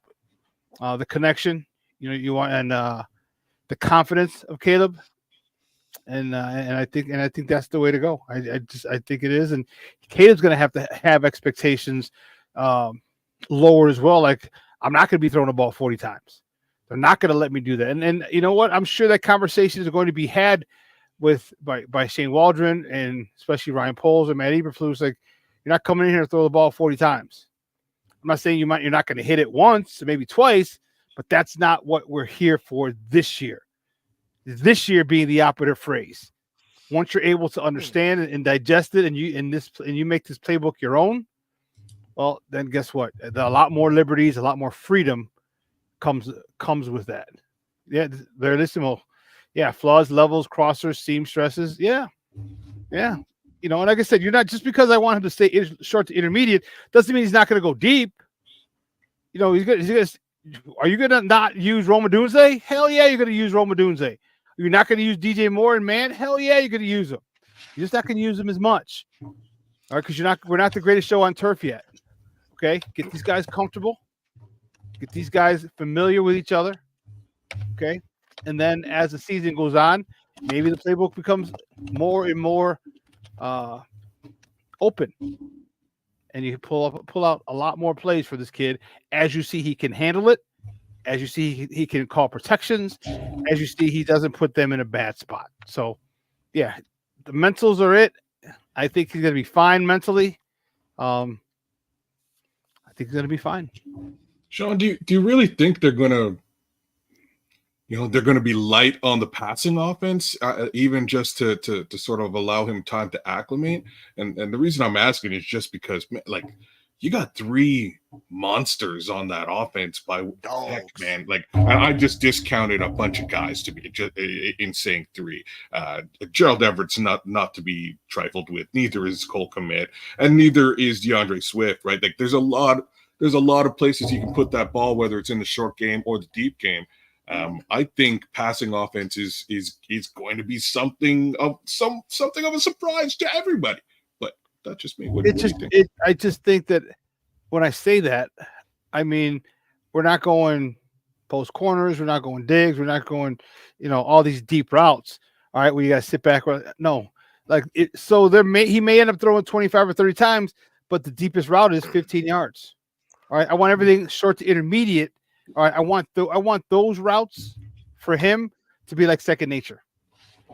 B: the connection. You want and the confidence of Caleb. And I think that's the way to go. I think it is. And Caleb's going to have expectations lower as well. Like, I'm not going to be throwing the ball 40 times. They're not going to let me do that. And you know what? I'm sure that conversations are going to be had by Shane Waldron and especially Ryan Poles and Matt Eberflus. Like, you're not coming in here to throw the ball 40 times. I'm not saying you're not going to hit it once or maybe twice, but that's not what we're here for this year. This year being the operative phrase. Once you're able to understand and digest it, and you make this playbook your own, well, then guess what? A lot more liberties, a lot more freedom comes with that. Yeah, verissimo. Yeah, flaws, levels, crossers, seam stresses. Yeah. And like I said, you're not, just because I want him to stay short to intermediate doesn't mean he's not going to go deep. He's good. Are you going to not use Roma Dunze? Hell yeah, you're going to use Roma Dunze. You're not going to use DJ Moore and man? Hell yeah, you're going to use them. You're just not going to use them as much. All right, because we're not the greatest show on turf yet. Okay, get these guys comfortable. Get these guys familiar with each other. Okay, and then as the season goes on, maybe the playbook becomes more and more open, and you pull out a lot more plays for this kid as you see he can handle it. As you see, he can call protections. As you see, he doesn't put them in a bad spot. So, yeah, the mentals are it. I think he's going to be fine mentally. I think he's going to be fine.
C: Shawn, do you really think they're going to, they're going to be light on the passing offense, even just to sort of allow him time to acclimate? And the reason I'm asking is just because, like, you got three monsters on that offense by heck, man. Like, I just discounted a bunch of guys to be just in saying three. Gerald Everett's not to be trifled with. Neither is Cole Kmet, and neither is DeAndre Swift. Right? Like, there's a lot of places you can put that ball, whether it's in the short game or the deep game. I think passing offense is going to be something of a surprise to everybody. That's just me. What do you think?
B: I just think that when I say that, I mean, we're not going post corners, we're not going digs, we're not going, all these deep routes. All right, we got to sit back. No, Like so he may end up throwing 25 or 30 times, but the deepest route is 15 yards. All right. I want everything short to intermediate. All right. I want those routes for him to be like second nature.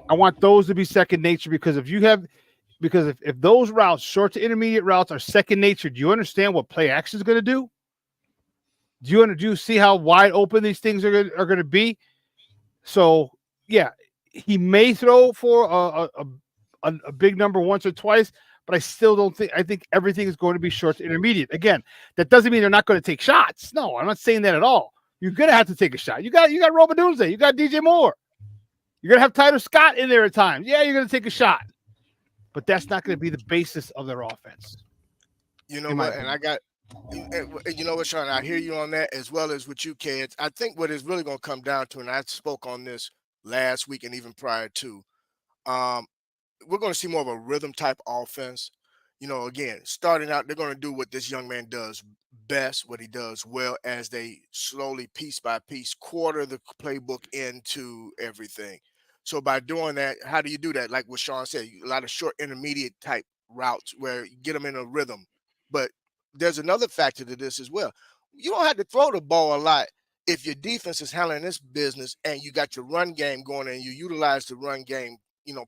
B: I want those to be second nature because if those routes, short to intermediate routes, are second nature, do you understand what play action is going to do? Do you see how wide open these things are going to be? So yeah, he may throw for a big number once or twice, but I still don't think. I think everything is going to be short to intermediate. Again, that doesn't mean they're not going to take shots. No, I'm not saying that at all. You're going to have to take a shot. You got Robert Doomsday. You got DJ Moore. You're going to have Tyler Scott in there at times. Yeah, you're going to take a shot, but that's not going to be the basis of their offense.
D: You know what? And you know what, Shawn? I hear you on that as well as with you, Kedz. I think what it's really going to come down to, and I spoke on this last week and even prior to, we're going to see more of a rhythm type offense. You know, again, starting out, they're going to do what this young man does best, what he does well, as they slowly, piece by piece, quarter the playbook into everything. So by doing that, how do you do that? Like what Shawn said, a lot of short intermediate type routes where you get them in a rhythm. But there's another factor to this as well. You don't have to throw the ball a lot if your defense is handling this business and you got your run game going and you utilize the run game,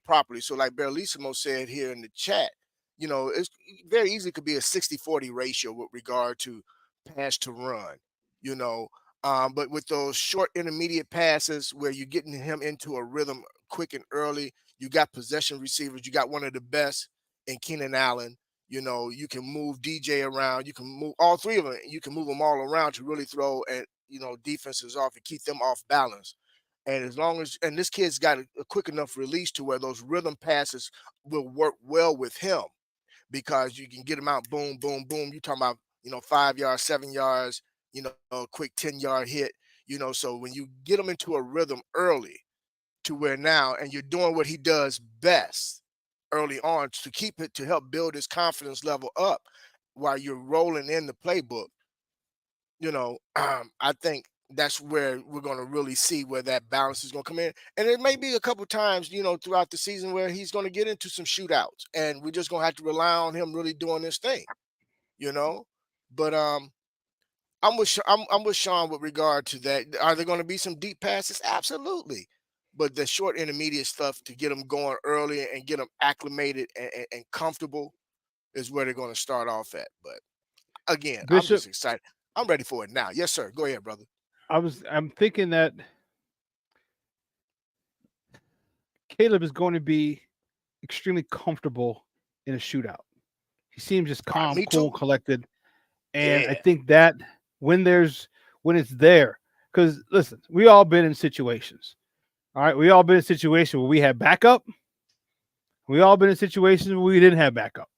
D: properly. So like Berlissimo said here in the chat, it's very easily could be a 60-40 ratio with regard to pass to run, but with those short intermediate passes where you're getting him into a rhythm quick and early, you got possession receivers. You got one of the best in Keenan Allen. You can move DJ around. You can move all three of them. You can move them all around to really throw and, defenses off and keep them off balance. And as long as, and this kid's got a quick enough release to where those rhythm passes will work well with him because you can get him out, boom, boom, boom. You're talking about, 5 yards, 7 yards, a quick 10-yard hit, so when you get him into a rhythm early to where now, and you're doing what he does best early on to keep it, to help build his confidence level up while you're rolling in the playbook, I think that's where we're going to really see where that balance is going to come in. And it may be a couple times, throughout the season where he's going to get into some shootouts and we're just going to have to rely on him really doing this thing, but I'm with Shawn with regard to that. Are there going to be some deep passes? Absolutely. But the short intermediate stuff to get them going early and get them acclimated and comfortable is where they're going to start off at. But again, Bishop, I'm just excited. I'm ready for it now. Yes, sir. Go ahead, brother.
B: I'm thinking that Caleb is going to be extremely comfortable in a shootout. He seems just calm, cool, collected. And I think that when it's there, because listen, we all been in situations. All right. We all been in situations where we had backup. We all been in situations where we didn't have backup.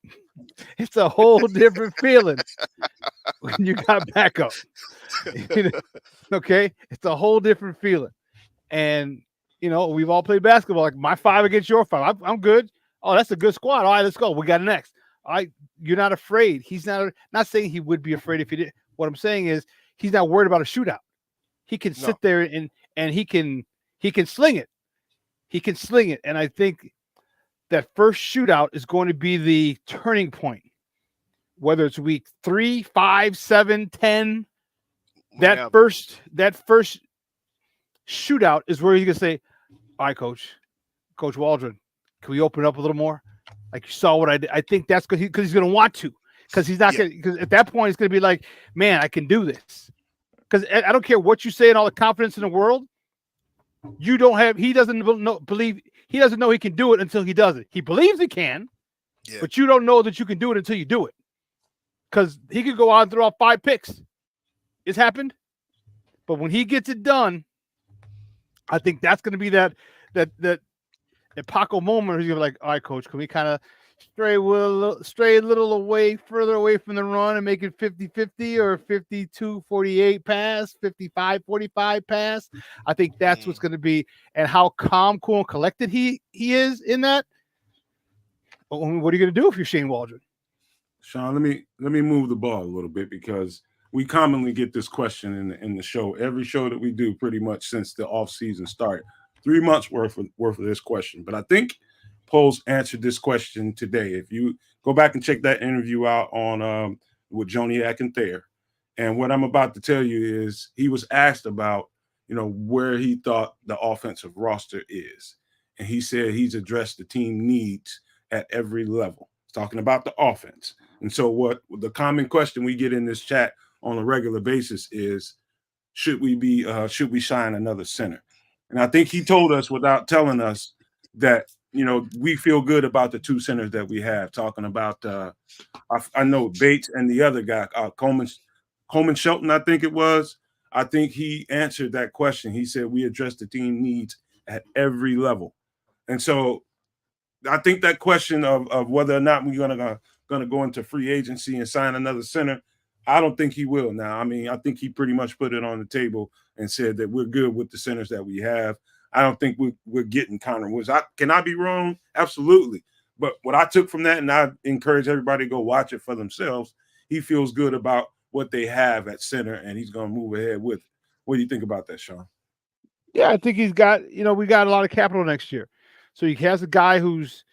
B: It's a whole different feeling when you got backup. Okay. It's a whole different feeling. And, we've all played basketball. Like my 5 against your 5. I'm good. Oh, that's a good squad. All right, let's go. We got next. All right. You're not afraid. He's not saying he would be afraid if he did. What I'm saying is he's not worried about a shootout. He can sit there and he can sling it. He can sling it. And I think that first shootout is going to be the turning point. Whether it's week 3, 5, 7, 10, that first shootout is where he's gonna say, all right, Coach Waldron, can we open up a little more? Like you saw what I did. I think that's because he's gonna want to. Because he's not going to, because at that point, it's going to be like, man, I can do this. Because I don't care what you say and all the confidence in the world. He doesn't know he can do it until he does it. He believes he can, but you don't know that you can do it until you do it. Because he could go out and throw out 5 picks. It's happened. But when he gets it done, I think that's going to be that Paco moment where he's going to be like, all right, Coach, can we kind of stray a little further away from the run and make it 50-50 or 52-48 pass, 55-45 pass. I think that's what's going to be, and how calm, cool, and collected he is in that. What are you going to do if you're Shane Waldron?
A: Shawn, let me move the ball a little bit because we commonly get this question in the show. Every show that we do pretty much since the offseason started. 3 months worth of this question. But I think Poles answered this question today. If you go back and check that interview out on with Joniak and Thayer, and what I'm about to tell you is he was asked about, where he thought the offensive roster is, and he said he's addressed the team needs at every level. He's talking about the offense. And so what the common question we get in this chat on a regular basis is, should we sign another center? And I think he told us without telling us that, we feel good about the two centers that we have, talking about I know Bates and the other guy, Coleman Shelton, I think it was. I think he answered that question. He said we address the team needs at every level. And so I think that question of whether or not we're gonna go into free agency and sign another center, I don't think he will now. I mean, I think he pretty much put it on the table and said that we're good with the centers that we have. I don't think we're getting Connor Woods. Can I be wrong? Absolutely. But what I took from that, and I encourage everybody to go watch it for themselves, he feels good about what they have at center, and he's going to move ahead with it. What do you think about that, Shawn?
B: Yeah, I think he's got, we got a lot of capital next year. So he has a guy who's,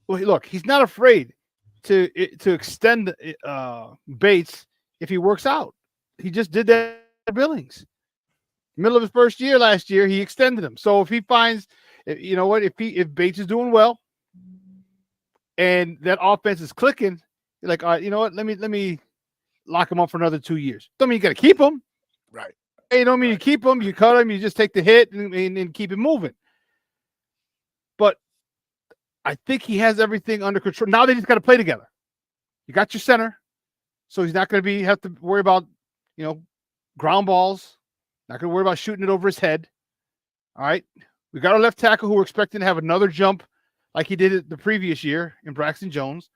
B: well, look, he's not afraid to extend Bates if he works out. He just did that at Billings. Middle of his first year last year, he extended him. So if he finds, if Bates is doing well and that offense is clicking, you're like, all right, you know what? Let me lock him up for another 2 years. Don't mean you got to keep him.
D: Right.
B: Hey, don't mean you keep him. You cut him. You just take the hit and keep it moving. But I think he has everything under control. Now they just got to play together. You got your center, so he's not going to have to worry about, ground balls. Not going to worry about shooting it over his head. All right. We got our left tackle who we're expecting to have another jump like he did it the previous year in Braxton Jones.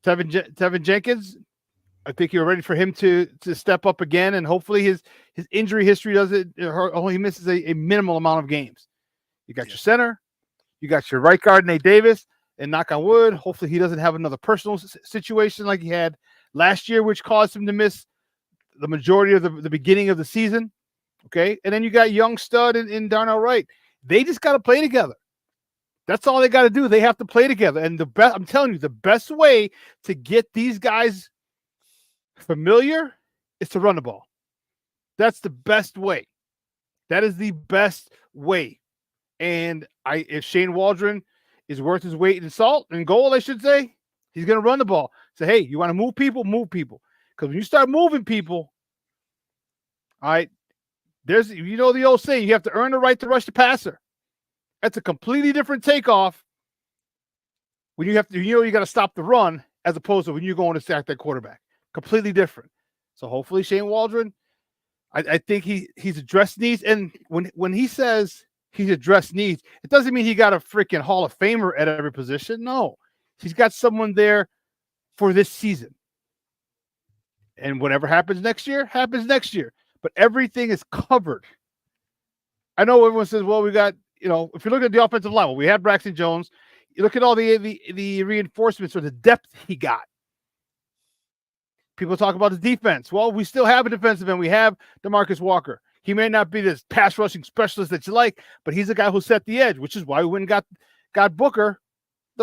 B: Tevin Jenkins, I think you're ready for him to step up again, and hopefully his injury history he misses a minimal amount of games. You got your center. You got your right guard, Nate Davis, and knock on wood, hopefully he doesn't have another personal situation like he had last year, which caused him to miss the majority of the beginning of the season. Okay, and then you got young stud in Darnell Wright. They just got to play together. That's all they got to do. They have to play together. And I'm telling you, the best way to get these guys familiar is to run the ball. That's the best way. That is the best way. And if Shane Waldron is worth his weight in salt and gold, I should say, he's going to run the ball. Say, hey, you want to move people? Move people. Because when you start moving people, all right, there's, the old saying, you have to earn the right to rush the passer. That's a completely different takeoff when you have to, you got to stop the run as opposed to when you're going to sack that quarterback. Completely different. So hopefully Shane Waldron, I think he's addressed needs. And when he says he's addressed needs, it doesn't mean he got a freaking Hall of Famer at every position. No, he's got someone there for this season. And whatever happens next year, happens next year. But everything is covered. I know everyone says, well, we got, if you look at the offensive line, well, we had Braxton Jones. You look at all the reinforcements or the depth he got. People talk about the defense. Well, we still have a defensive end. We have DeMarcus Walker. He may not be this pass rushing specialist that you like, but he's a guy who set the edge, which is why we went and got Booker,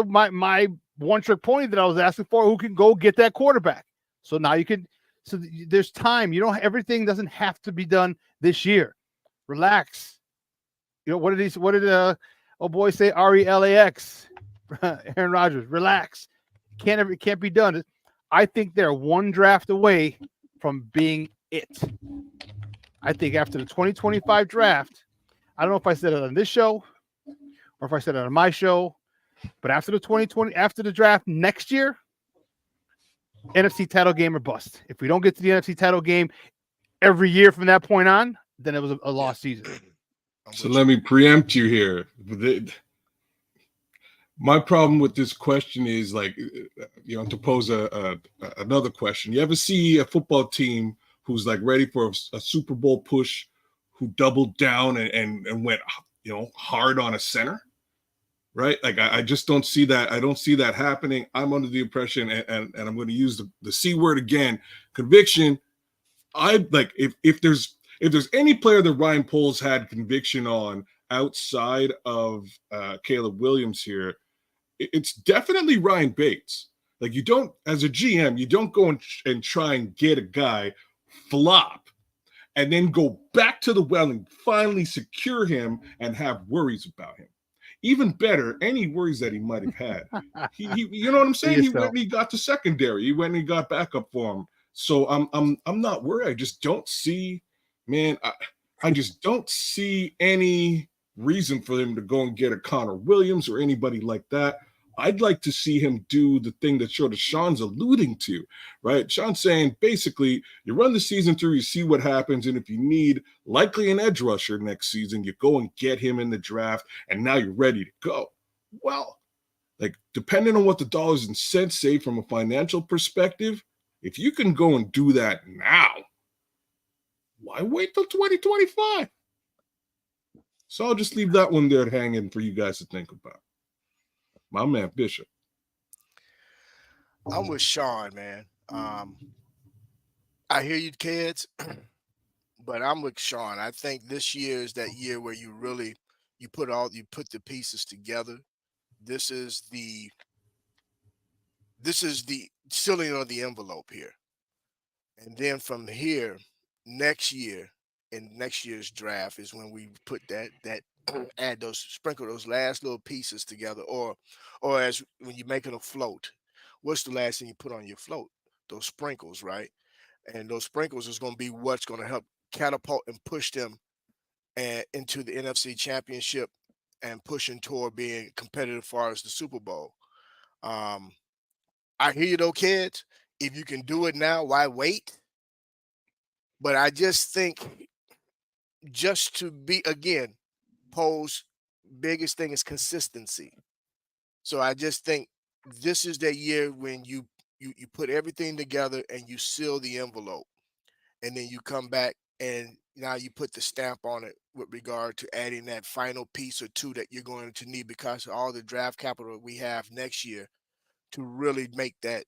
B: my one-trick pony that I was asking for, who can go get that quarterback. So now you can. So there's time. Everything doesn't have to be done this year. Relax. What did old boy say? RELAX. Aaron Rodgers. Relax. Can't be done. I think they're one draft away from being it. I think after the 2025 draft, I don't know if I said it on this show or if I said it on my show, but after the draft next year, NFC title game or bust. If we don't get to the NFC title game every year from that point on, then it was a lost season.
C: So let me preempt you here. My problem with this question is to pose another question. You ever see a football team who's ready for a Super Bowl push, who doubled down and went, hard on a center? Right? I just don't see that. I don't see that happening. I'm under the impression, and I'm going to use the C word again, conviction. If there's any player that Ryan Poles had conviction on outside of Caleb Williams here, it's definitely Ryan Bates. Like, you don't, as a GM, you don't go and try and get a guy flop and then go back to the well and finally secure him and have worries about him. Even better, any worries that he might have had. He you know what I'm saying? He went and he got to secondary. He went and he got backup for him. So I'm not worried. I just don't see, man. I just don't see any reason for him to go and get a Connor Williams or anybody like that. I'd like to see him do the thing that sort of Shawn's alluding to, right? Shawn's saying, basically, you run the season through, you see what happens, and if you need likely an edge rusher next season, you go and get him in the draft, and now you're ready to go. Well, like, depending on what the dollars and cents say from a financial perspective, if you can go and do that now, why wait till 2025? So I'll just leave that one there hanging for you guys to think about. My man Bishop.
D: I'm with Shawn, man. I hear you, Kedz, but I'm with Shawn. I think this year is that year where you put the pieces together. This is the sealing of the envelope here. And then from here, next year, in next year's draft is when we put that sprinkle those last little pieces together, or as when you're making a float, what's the last thing you put on your float? Those sprinkles, right? And those sprinkles is going to be what's going to help catapult and push them into the NFC Championship and pushing toward being competitive as far as the Super Bowl. I hear you though, Kedz. If you can do it now, why wait? But I just think, just to be, again, Poe's biggest thing is consistency. So I just think this is that year when you put everything together and you seal the envelope, and then you come back and now you put the stamp on it with regard to adding that final piece or two that you're going to need because of all the draft capital we have next year to really make that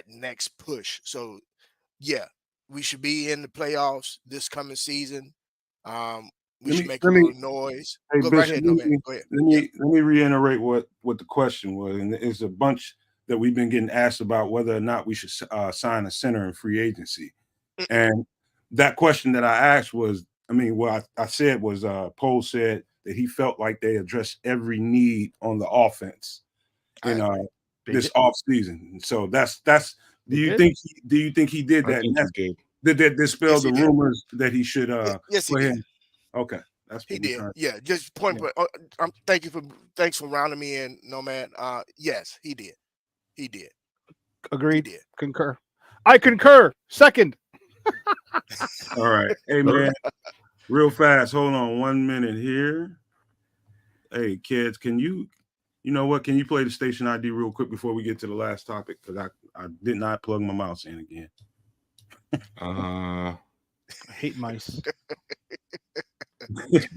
D: next push. So yeah, we should be in the playoffs this coming season. We should make a little noise.
A: Hey,
D: Go
A: Bishop,
D: right ahead, Nomad. Go ahead.
A: Let me reiterate what the question was, and it's a bunch that we've been getting asked about whether or not we should sign a center in free agency. And that question that I asked was, what I said was, Poe said that he felt like they addressed every need on the offense in this offseason. So that's. Do you think he did that? Did that dispel the rumors that he should?
D: Yes, he did.
A: Okay, that's
D: he did. Yeah, just point. Yeah. But thanks for rounding me in, Nomad. Yes, he did. He did.
B: Agreed. He did. Concur. I concur. Second.
A: All right. Hey man, real fast. Hold on 1 minute here. Hey kids, can you know what? Can you play the station ID real quick before we get to the last topic? Because I did not plug my mouse in again.
B: I hate mice.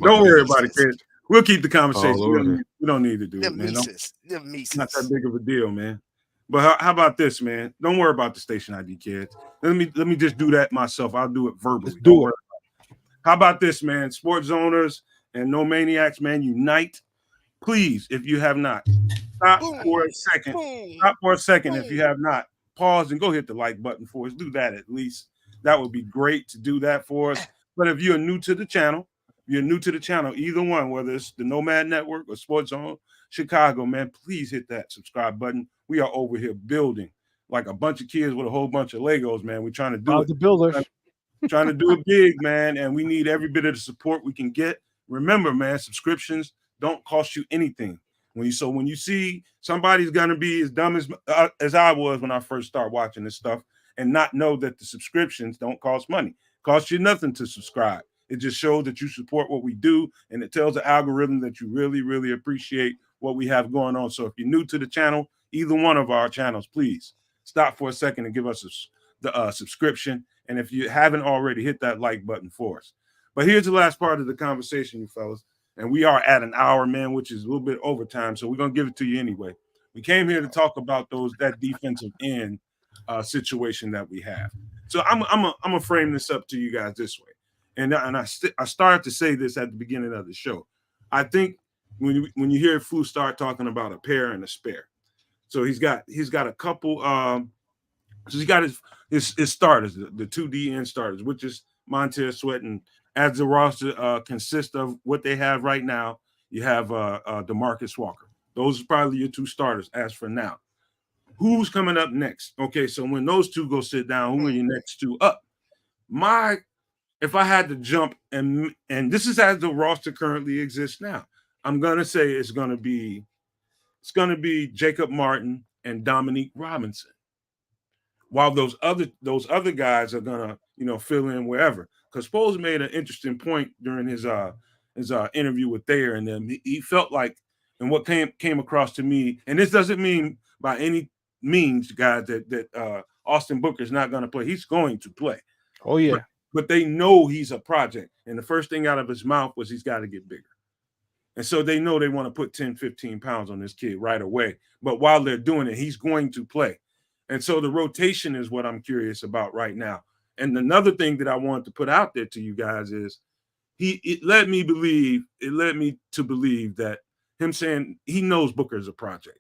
A: Don't worry about it, kids. We'll keep the conversation. We don't need to do it, man. It's not that big of a deal, man. But how about this, man? Don't worry about the station ID, kids. Let me just do that myself. I'll do it verbally.
B: Just do it.
A: How about this, man? Sports owners and No Maniacs, man, unite. Please, if you have not, stop for a second. Stop for a second if you have not. Pause and go hit the like button for us. Do that at least. That would be great to do that for us. But if you're new to the channel, either one, whether it's the Nomad Network or Sports Zone Chicago, man, please hit that subscribe button. We are over here building like a bunch of kids with a whole bunch of Legos, man. We're trying to do it.
B: The builders.
A: Trying to do it big, man, and we need every bit of the support we can get. Remember, man, subscriptions don't cost you anything. When you see somebody's gonna be as dumb as I was when I first started watching this stuff and not know that the subscriptions don't cost money. Costs you nothing to subscribe. It just shows that you support what we do, and it tells the algorithm that you really, really appreciate what we have going on. So if you're new to the channel, either one of our channels, please stop for a second and give us the subscription. And if you haven't already, hit that like button for us. But here's the last part of the conversation, you fellas. And we are at an hour, man, which is a little bit overtime. So we're going to give it to you anyway. We came here to talk about that defensive end situation that we have. So I'm gonna frame this up to you guys this way. And I started to say this at the beginning of the show. I think when you hear Fu start talking about a pair and a spare, so he's got a couple. So he's got his starters, the 2 DN starters, which is Montez Sweat, and as the roster consists of what they have right now, you have DeMarcus Walker. Those are probably your 2 starters as for now. Who's coming up next? Okay, so when those 2 go sit down, who are your next 2 up? If I had to jump, and this is as the roster currently exists now, I'm gonna say it's gonna be Jacob Martin and Dominique Robinson. While those other guys are gonna fill in wherever. Because Spoles made an interesting point during his interview with Thayer, and then he felt like, and what came across to me, and this doesn't mean by any means, guys, that Austin Booker is not going to play. He's going to play.
B: Oh yeah,
A: but they know he's a project, and the first thing out of his mouth was he's got to get bigger. And so they know they want to put 10, 15 pounds on this kid right away. But while they're doing it, he's going to play. And so the rotation is what I'm curious about right now. And another thing that I wanted to put out there to you guys is it led me to believe that him saying he knows Booker is a project.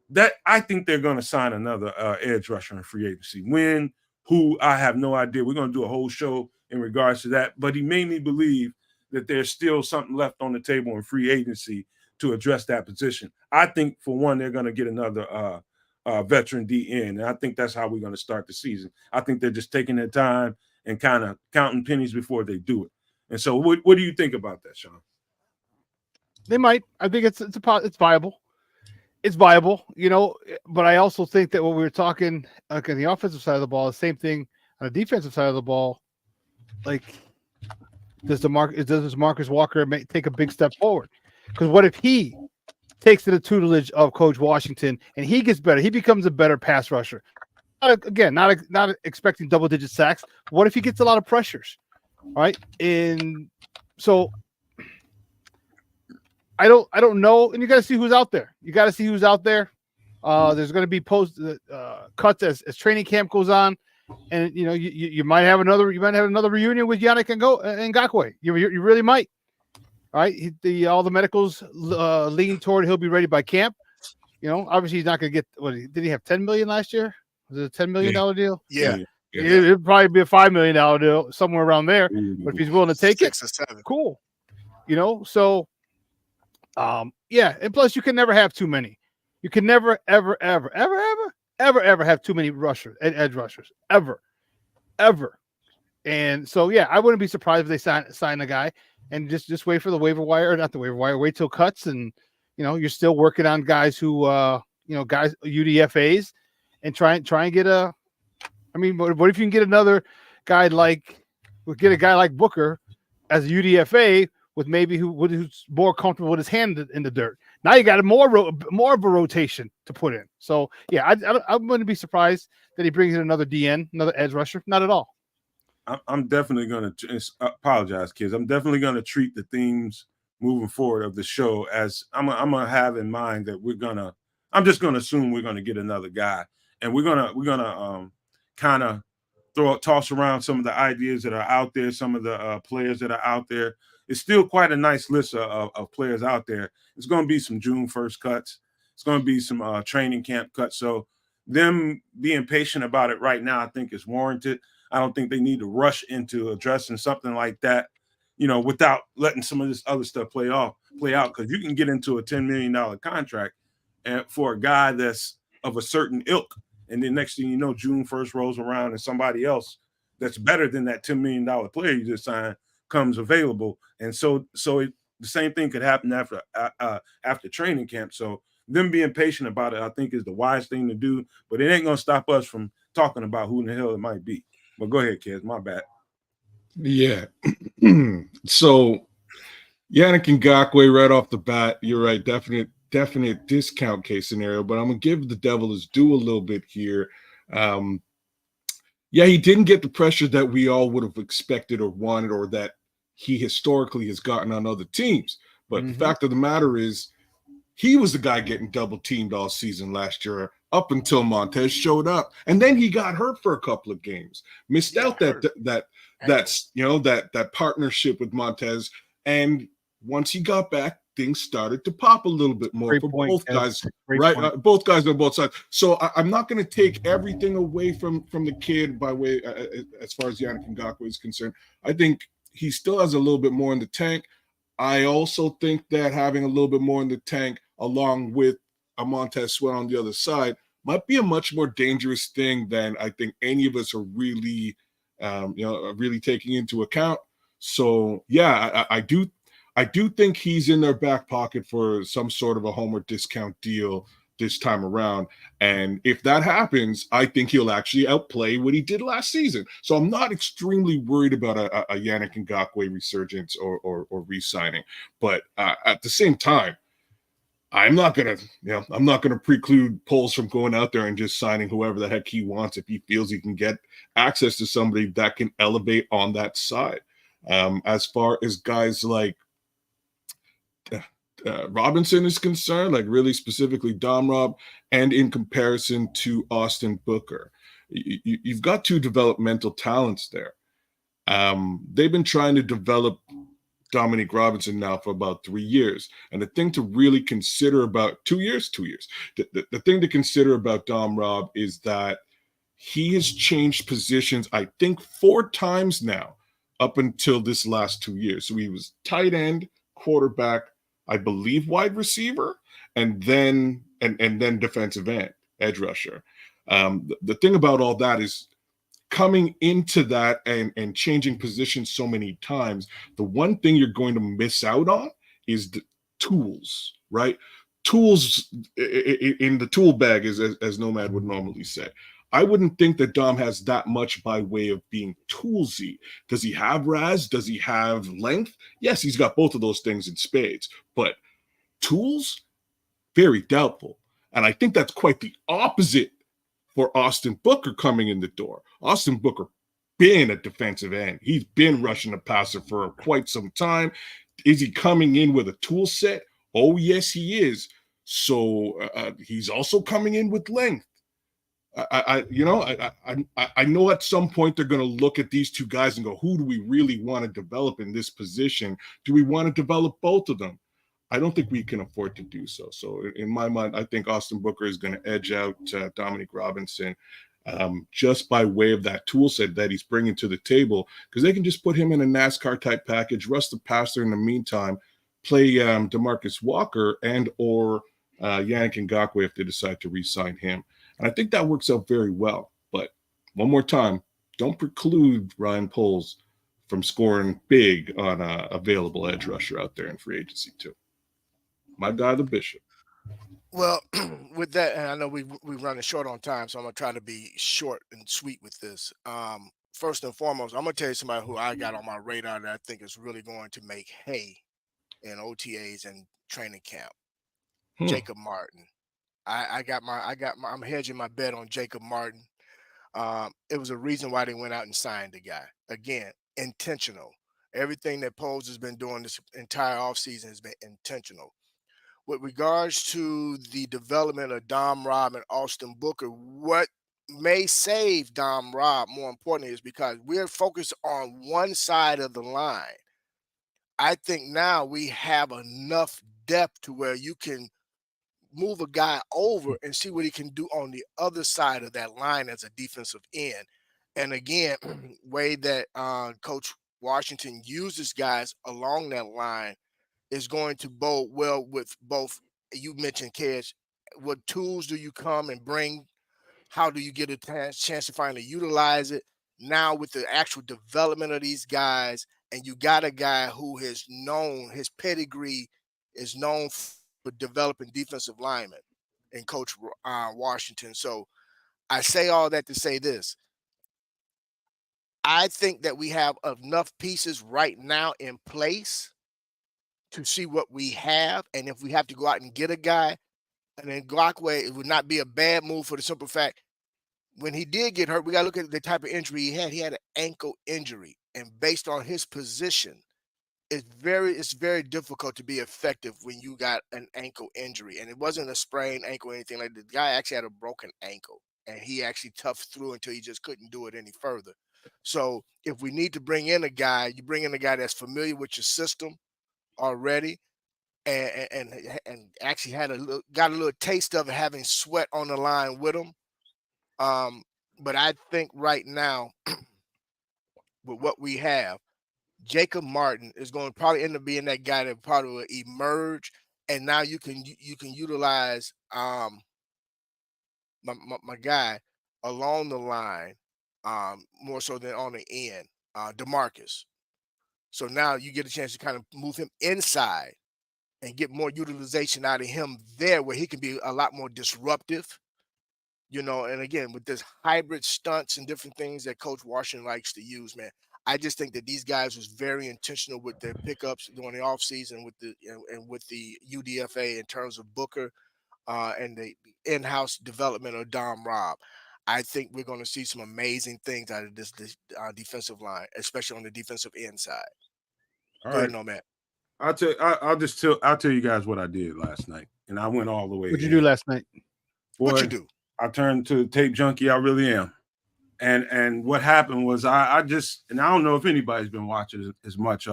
A: That I think they're going to sign another edge rusher in free agency. When, who, I have no idea. We're going to do a whole show in regards to that. But he made me believe that there's still something left on the table in free agency to address that position. I think, for one, they're going to get another veteran DN, and I think that's how we're going to start the season. I think they're just taking their time and kind of counting pennies before they do it. And so what do you think about that, Shawn?
B: They might. I think it's viable. It's viable, but I also think that when we were talking on the offensive side of the ball, the same thing on the defensive side of the ball, like does Marcus Walker take a big step forward? Because what if he takes to the tutelage of Coach Washington and he gets better? He becomes a better pass rusher. Not expecting double-digit sacks. What if he gets a lot of pressures? All right, and so I don't know, and you got to see who's out there. There's going to be cuts as training camp goes on, and you might have another reunion with Yannick Ngakoue. You really might. All right, all the medicals leaning toward he'll be ready by camp. Obviously he's not going to get. Did he have $10 million last year? Was it a $10 million deal?
D: Yeah.
B: It'd probably be a $5 million deal, somewhere around there. But if he's willing to take
D: 6
B: it,
D: or 7.
B: cool. So, yeah. And plus, you can never have too many. You can never, ever have too many edge rushers, ever. And so, yeah, I wouldn't be surprised if they sign a guy and just wait for the waiver wire, or not the waiver wire, wait till cuts, and you're still working on guys who guys UDFAs, and try and get a. I mean, what if you can get another guy like Booker as a UDFA with maybe who's more comfortable with his hand in the dirt? Now you got more of a rotation to put in. So yeah, I wouldn't be surprised that he brings in another DN, another edge rusher. Not at all.
A: I'm definitely going to apologize, kids. I'm definitely going to treat the themes moving forward of the show as I'm going to have in mind that I'm just going to assume we're going to get another guy, and we're going to kind of toss around some of the ideas that are out there, some of the players that are out there. It's still quite a nice list of players out there. It's going to be some June 1st cuts. It's going to be some training camp cuts. So them being patient about it right now, I think, is warranted. I don't think they need to rush into addressing something like that, without letting some of this other stuff play out, because you can get into a $10 million contract for a guy that's of a certain ilk. And then next thing you know, June 1st rolls around and somebody else that's better than that $10 million player you just signed comes available. And so the same thing could happen after training camp. So them being patient about it, I think, is the wise thing to do. But it ain't going to stop us from talking about who in the hell it might be. But go ahead, Kedz. My bad.
C: Yeah. So Yannick Ngakoue right off the bat, you're right. Definite discount case scenario, but I'm going to give the devil his due a little bit here. Yeah, he didn't get the pressure that we all would have expected or wanted, or that he historically has gotten on other teams. But the fact of the matter is, he was the guy getting double teamed all season last year up until Montez showed up. And then he got hurt for a couple of games, missed out that partnership with Montez. And once he got back, things started to pop a little bit more
B: Great
C: for
B: point,
C: both
B: Kedz.
C: guys,
B: Great
C: right?
B: point.
C: Both guys on both sides. So I'm not going to take everything away from the kid by way as far as Yannick Ngakoue is concerned. I think he still has a little bit more in the tank. I also think that having a little bit more in the tank, along with a Montez Sweat on the other side, might be a much more dangerous thing than I think any of us are really, really taking into account. So yeah, I do think he's in their back pocket for some sort of a homer discount deal this time around. And if that happens, I think he'll actually outplay what he did last season. So I'm not extremely worried about a Yannick Ngakoue resurgence or re-signing. But at the same time, I'm not gonna preclude Poles from going out there and just signing whoever the heck he wants if he feels he can get access to somebody that can elevate on that side. As far as guys like Robinson is concerned, like really specifically Dom Rob, and in comparison to Austin Booker, you've got two developmental talents there. They've been trying to develop Dominique Robinson now for about 3 years. And the thing to really consider about 2 years, the thing to consider about Dom Rob is that he has changed positions, I think 4 times now up until this last 2 years. So he was tight end, quarterback, I believe wide receiver, and then defensive end, edge rusher. The thing about all that is coming into that and changing positions so many times, the one thing you're going to miss out on is the tools, right? Tools in the tool bag, as Nomad would normally say. I wouldn't think that Dom has that much by way of being toolsy. Does he have Raz? Does he have length? Yes, he's got both of those things in spades, but tools, very doubtful. And I think that's quite the opposite for Austin Booker coming in the door. Austin Booker been a defensive end. He's been rushing the passer for quite some time. Is he coming in with a tool set? Oh, yes, he is. So he's also coming in with length. I know at some point they're going to look at these two guys and go, who do we really want to develop in this position? Do we want to develop both of them? I don't think we can afford to do so. So in my mind, I think Austin Booker is going to edge out Dominique Robinson just by way of that tool set that he's bringing to the table, because they can just put him in a NASCAR type package, rust the passer in the meantime, play DeMarcus Walker and or Yannick Ngakoue if they decide to re-sign him. And I think that works out very well. But one more time, don't preclude Ryan Poles from scoring big on a available edge rusher out there in free agency too. My guy, the Bishop.
D: Well, with that, and I know we're running short on time, so I'm gonna try to be short and sweet with this. First and foremost, I'm gonna tell you somebody who I got on my radar that I think is really going to make hay in OTAs and training camp. Jacob Martin. I'm hedging my bet on Jacob Martin. It was a reason why they went out and signed the guy. Again, intentional. Everything that Poles has been doing this entire offseason has been intentional. With regards to the development of Dom Rob and Austin Booker, what may save Dom Rob, more importantly, is because we're focused on one side of the line. I think now we have enough depth to where you can move a guy over and see what he can do on the other side of that line as a defensive end. And again, way that Coach Washington uses guys along that line is going to bode well with both. You mentioned, Kedz, what tools do you come and bring? How do you get a chance to finally utilize it? Now with the actual development of these guys, and you got a guy who has known his pedigree is known for developing defensive linemen and Coach Washington. So I say all that to say this. I think that we have enough pieces right now in place to see what we have. And if we have to go out and get a guy, and then Ngakoue, it would not be a bad move for the simple fact, when he did get hurt, we got to look at the type of injury he had. He had an ankle injury. And based on his position, it's very difficult to be effective when you got an ankle injury. And it wasn't a sprained ankle or anything like that. The guy actually had a broken ankle. And he actually toughed through until he just couldn't do it any further. So if we need to bring in a guy, you bring in a guy that's familiar with your system, already, and actually got a little taste of it, having Sweat on the line with him. But I think right now, with what we have, Jacob Martin is going to probably end up being that guy that probably will emerge, and now you can utilize my guy along the line, more so than on the end, DeMarcus. So now you get a chance to kind of move him inside and get more utilization out of him there, where he can be a lot more disruptive. And again, with this hybrid stunts and different things that Coach Washington likes to use, man, I just think that these guys was very intentional with their pickups during the offseason with with the UDFA in terms of Booker, and the in-house development of Dom Rob. I think we're going to see some amazing things out of this defensive line, especially on the defensive end side.
A: All
D: Go ahead,
A: right.
D: Nomad.
A: I'll tell you guys what I did last night, and I went all the way.
B: What'd you do last night?
A: Boy,
D: What you do?
A: I turned to tape junkie. I really am. And what happened was I just, and I don't know if anybody's been watching as much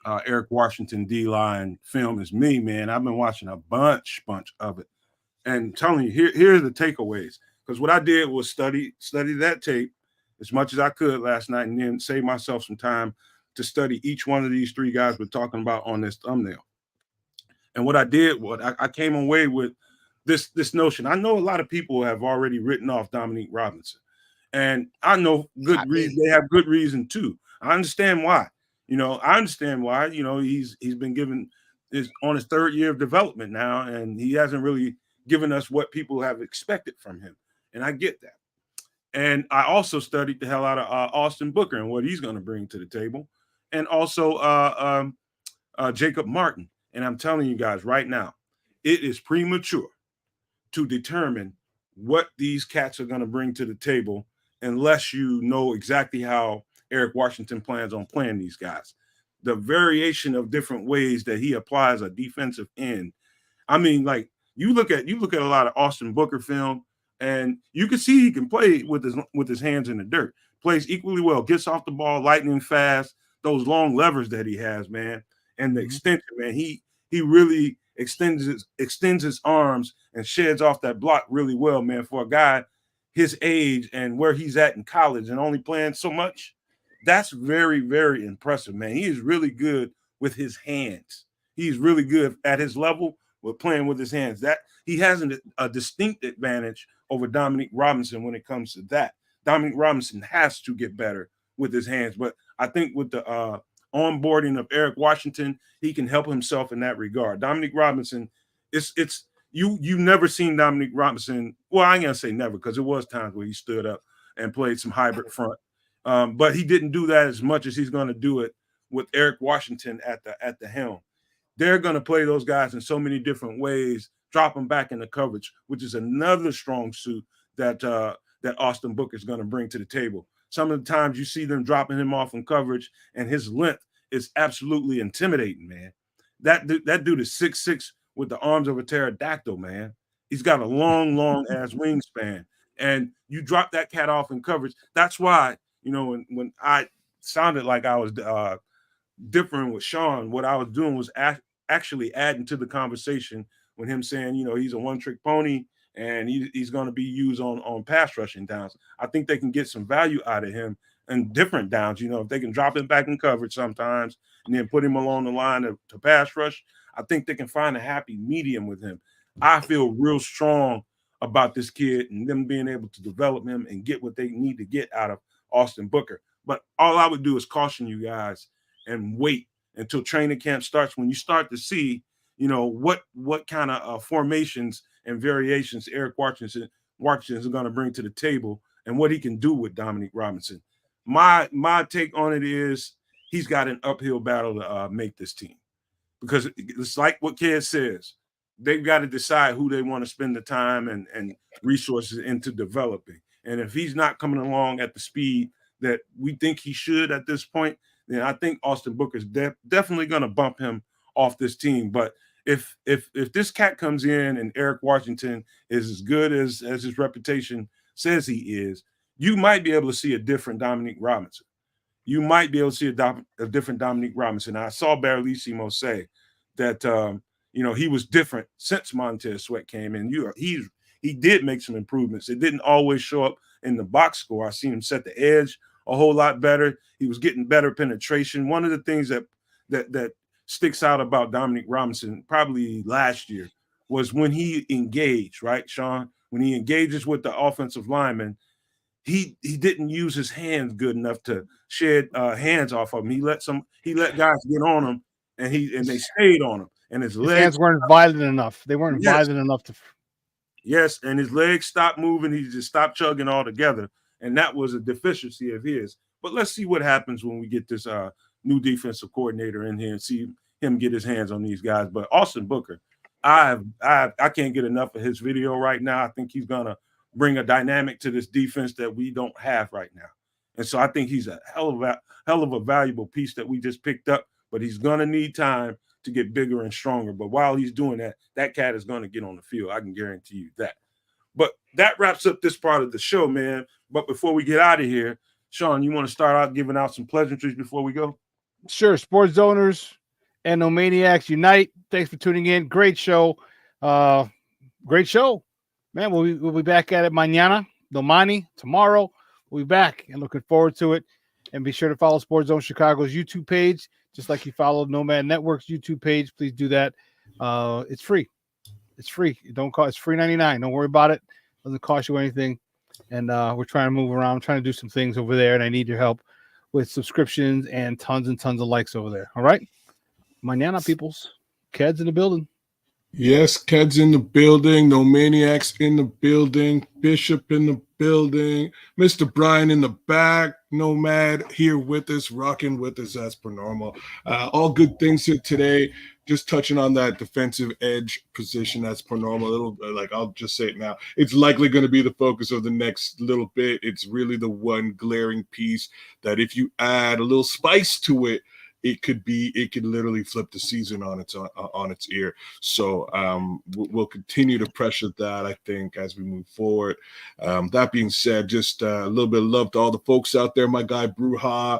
A: Eric Washington D-line film as me, man. I've been watching a bunch of it, and telling you, here are the takeaways. Because what I did was study that tape as much as I could last night, and then save myself some time to study each one of these three guys we're talking about on this thumbnail. And what I did was I came away with this notion. I know a lot of people have already written off Dominique Robinson, and I know good reason. They have good reason too. I understand why. I understand why. He's been given on his third year of development now, and he hasn't really given us what people have expected from him, and I get that. And I also studied the hell out of Austin Booker and what he's going to bring to the table, and also Jacob Martin. And I'm telling you guys right now, it is premature to determine what these cats are going to bring to the table unless you know exactly how Eric Washington plans on playing these guys. The variation of different ways that he applies a defensive end. I mean, like you look at a lot of Austin Booker film, and you can see he can play with his hands in the dirt. Plays equally well, gets off the ball lightning fast. Those long levers that he has, man, and the extension, man. He really extends his arms and sheds off that block really well, man. For a guy his age and where he's at in college and only playing so much, that's very, very impressive, man. He is really good with his hands. He's really good at his level with playing with his hands. That he has a distinct advantage over Dominique Robinson when it comes to that. Dominique Robinson has to get better with his hands, but I think with the onboarding of Eric Washington, he can help himself in that regard. Dominique Robinson, you've never seen Dominique Robinson. Well, I ain't gonna say never, because it was times where he stood up and played some hybrid front, but he didn't do that as much as he's going to do it with Eric Washington at the helm. They're going to play those guys in so many different ways, drop them back into coverage, which is another strong suit that Austin Booker is going to bring to the table. Some of the times you see them dropping him off in coverage, and his length is absolutely intimidating, man. That dude is 6'6" with the arms of a pterodactyl, man. He's got a long ass wingspan, and you drop that cat off in coverage. That's why, when I sounded like I was differing with Shawn, what I was doing was actually adding to the conversation when him saying, he's a one-trick pony and he's going to be used on pass rushing downs. I think they can get some value out of him in different downs. If they can drop him back in coverage sometimes and then put him along the line to pass rush, I think they can find a happy medium with him. I feel real strong about this kid and them being able to develop him and get what they need to get out of Austin Booker. But all I would do is caution you guys and wait until training camp starts, when you start to see, what kind of formations and variations Eric Washington is going to bring to the table and what he can do with Dominique Robinson. My take on it is he's got an uphill battle to make this team, because it's like what Kedz says. They've got to decide who they want to spend the time and resources into developing. And if he's not coming along at the speed that we think he should at this point, then I think Austin Booker is definitely going to bump him off this team. But if this cat comes in and Eric Washington is as good as his reputation says he is, you might be able to see a different Dominique Robinson. you might be able to see a different Dominique Robinson. I saw Barrelissimo say that he was different since Montez Sweat came in. He did make some improvements. It didn't always show up in the box score. I seen him set the edge a whole lot better. He was getting better penetration. One of the things that sticks out about Dominique Robinson probably last year was when he engaged, right, Shawn? When he engages with the offensive lineman, he didn't use his hands good enough to shed hands off of him. He let guys get on him, and they stayed on him. And his
B: hands weren't violent enough. They weren't violent enough to.
A: Yes, and his legs stopped moving. He just stopped chugging altogether, and that was a deficiency of his. But let's see what happens when we get this new defensive coordinator in here and see him get his hands on these guys. But Austin Booker, I can't get enough of his video right now. I think he's gonna bring a dynamic to this defense that we don't have right now, and so I think he's a hell of a valuable piece that we just picked up. But he's gonna need time to get bigger and stronger. But while he's doing that, that cat is going to get on the field. I can guarantee you that. But that wraps up this part of the show, man. But before we get out of here, Shawn, you want to start out giving out some pleasantries before we go?
B: Sure. Sports owners and No Maniacs unite. Thanks for tuning in. Great show. Great show. Man, we'll be back at it mañana, domani, tomorrow. We'll be back and looking forward to it. And be sure to follow Sports Zone Chicago's YouTube page. Just like you follow Nomad Network's YouTube page, please do that. It's free. It's free. It's free 99. Don't worry about it. Doesn't cost you anything. And we're trying to move around, trying to do some things over there, and I need your help with subscriptions and tons of likes over there. All right? Mañana, peoples. Kedz in the building.
C: Yes, Kedz in the building. No Maniacs in the building. Bishop in the building. Mr. Brian in the back. Nomad here with us, rocking with us as per normal. All good things here today. Just touching on that defensive edge position as per normal. I'll just say it now. It's likely going to be the focus of the next little bit. It's really the one glaring piece that if you add a little spice to it, it could literally flip the season on its ear. So we'll continue to pressure that, I think, as we move forward. That being said, just a little bit of love to all the folks out there. My guy Bruja,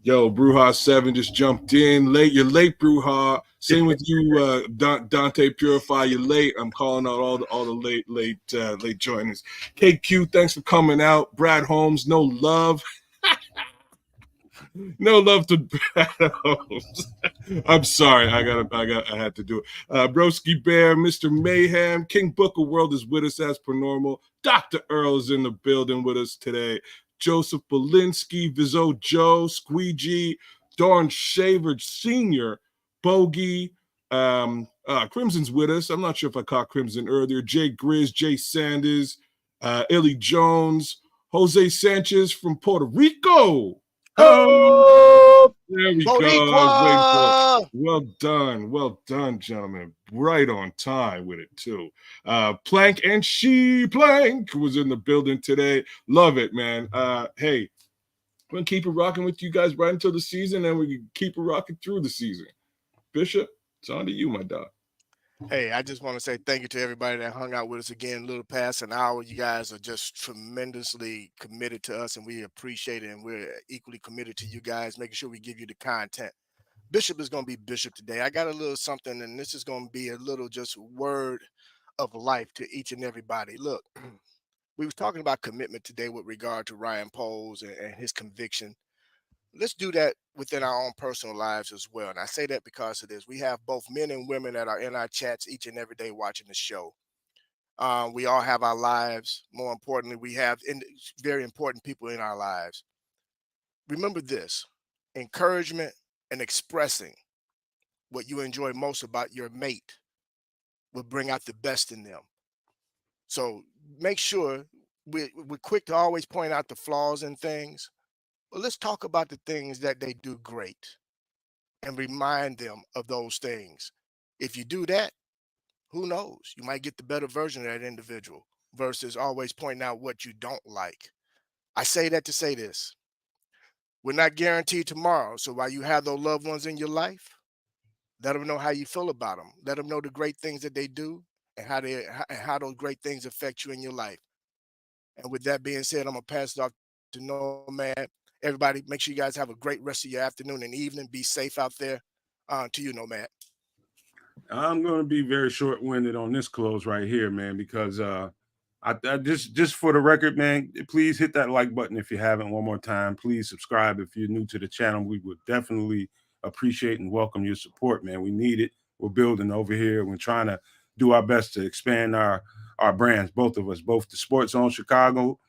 C: Bruja7 just jumped in late. You're late, Bruja. Same with you, Dante Purify. You're late. I'm calling out all the late joiners. KQ, thanks for coming out. Brad Holmes, no love. No love to Brad Holmes. I'm sorry. I had to do it. Broski Bear, Mr. Mayhem, King Booker World is with us as per normal. Dr. Earl is in the building with us today. Joseph Belinsky, Vizzo Joe, Squeegee, Dawn Shaver Sr., Bogey, Crimson's with us. I'm not sure if I caught Crimson earlier. Jay Grizz, Jay Sanders, Ellie Jones, Jose Sanchez from Puerto Rico.
D: Oh,
C: there we
D: Boricua!
C: go. Well done, gentlemen. Right on time with it too. Plank and She Plank was in the building today. Love it, man. Hey, we're gonna keep it rocking with you guys right until the season, and we can keep it rocking through the season. Bishop, it's on to you, my dog.
D: Hey, I just want to say thank you to everybody that hung out with us again. A little past an hour. You guys are just tremendously committed to us, and we appreciate it. And we're equally committed to you guys, making sure we give you the content. Bishop is going to be Bishop today. I got a little something, and this is going to be a little just word of life to each and everybody. Look, we was talking about commitment today with regard to Ryan Poles and his conviction. Let's do that within our own personal lives as well. And I say that because of this. We have both men and women that are in our chats each and every day watching the show. We all have our lives. More importantly, we have very important people in our lives. Remember this: encouragement and expressing what you enjoy most about your mate will bring out the best in them. So make sure we're quick to always point out the flaws in things. Well, let's talk about the things that they do great and remind them of those things. If you do that, who knows? You might get the better version of that individual versus always pointing out what you don't like. I say that to say this. We're not guaranteed tomorrow. So while you have those loved ones in your life, let them know how you feel about them. Let them know the great things that they do and how those great things affect you in your life. And with that being said, I'm going to pass it off to Nomad. everybody, make sure you guys have a great rest of your afternoon and evening. Be safe out there. To you, Nomad.
A: I'm going to be very short-winded on this close right here, man, because I just for the record, man, please hit that like button if you haven't one more time. Please subscribe if you're new to the channel. We would definitely appreciate and welcome your support, man. We need it. We're building over here. We're trying to do our best to expand our brands, both of us, both the Sports Zone Chicago,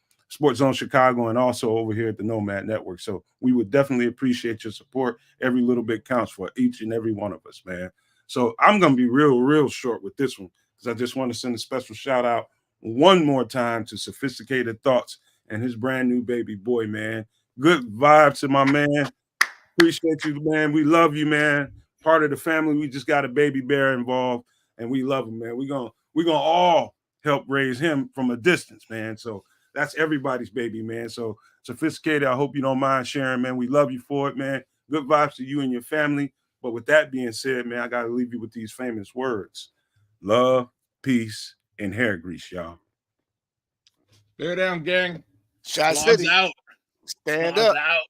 A: and also over here at the Nomad Network. So we would definitely appreciate your support. Every little bit counts for each and every one of us, man. So I'm going to be real short with this one because I just want to send a special shout out one more time to Sophisticated Thoughts and his brand new baby boy, man. Good vibes to my man. Appreciate you, man. We love you, man. Part of the family. We just got a baby bear involved, and we love him, man. We're gonna all help raise him from a distance, man. So that's everybody's baby, man. So Sophisticated, I hope you don't mind sharing, man. We love you for it, man. Good vibes to you and your family. But with that being said, man, I got to leave you with these famous words. Love, peace, and hair grease, y'all.
C: Bear down, gang.
D: Shot
E: Blogs
D: City.
E: out.
D: Stand
E: Blogs
D: up.
E: out.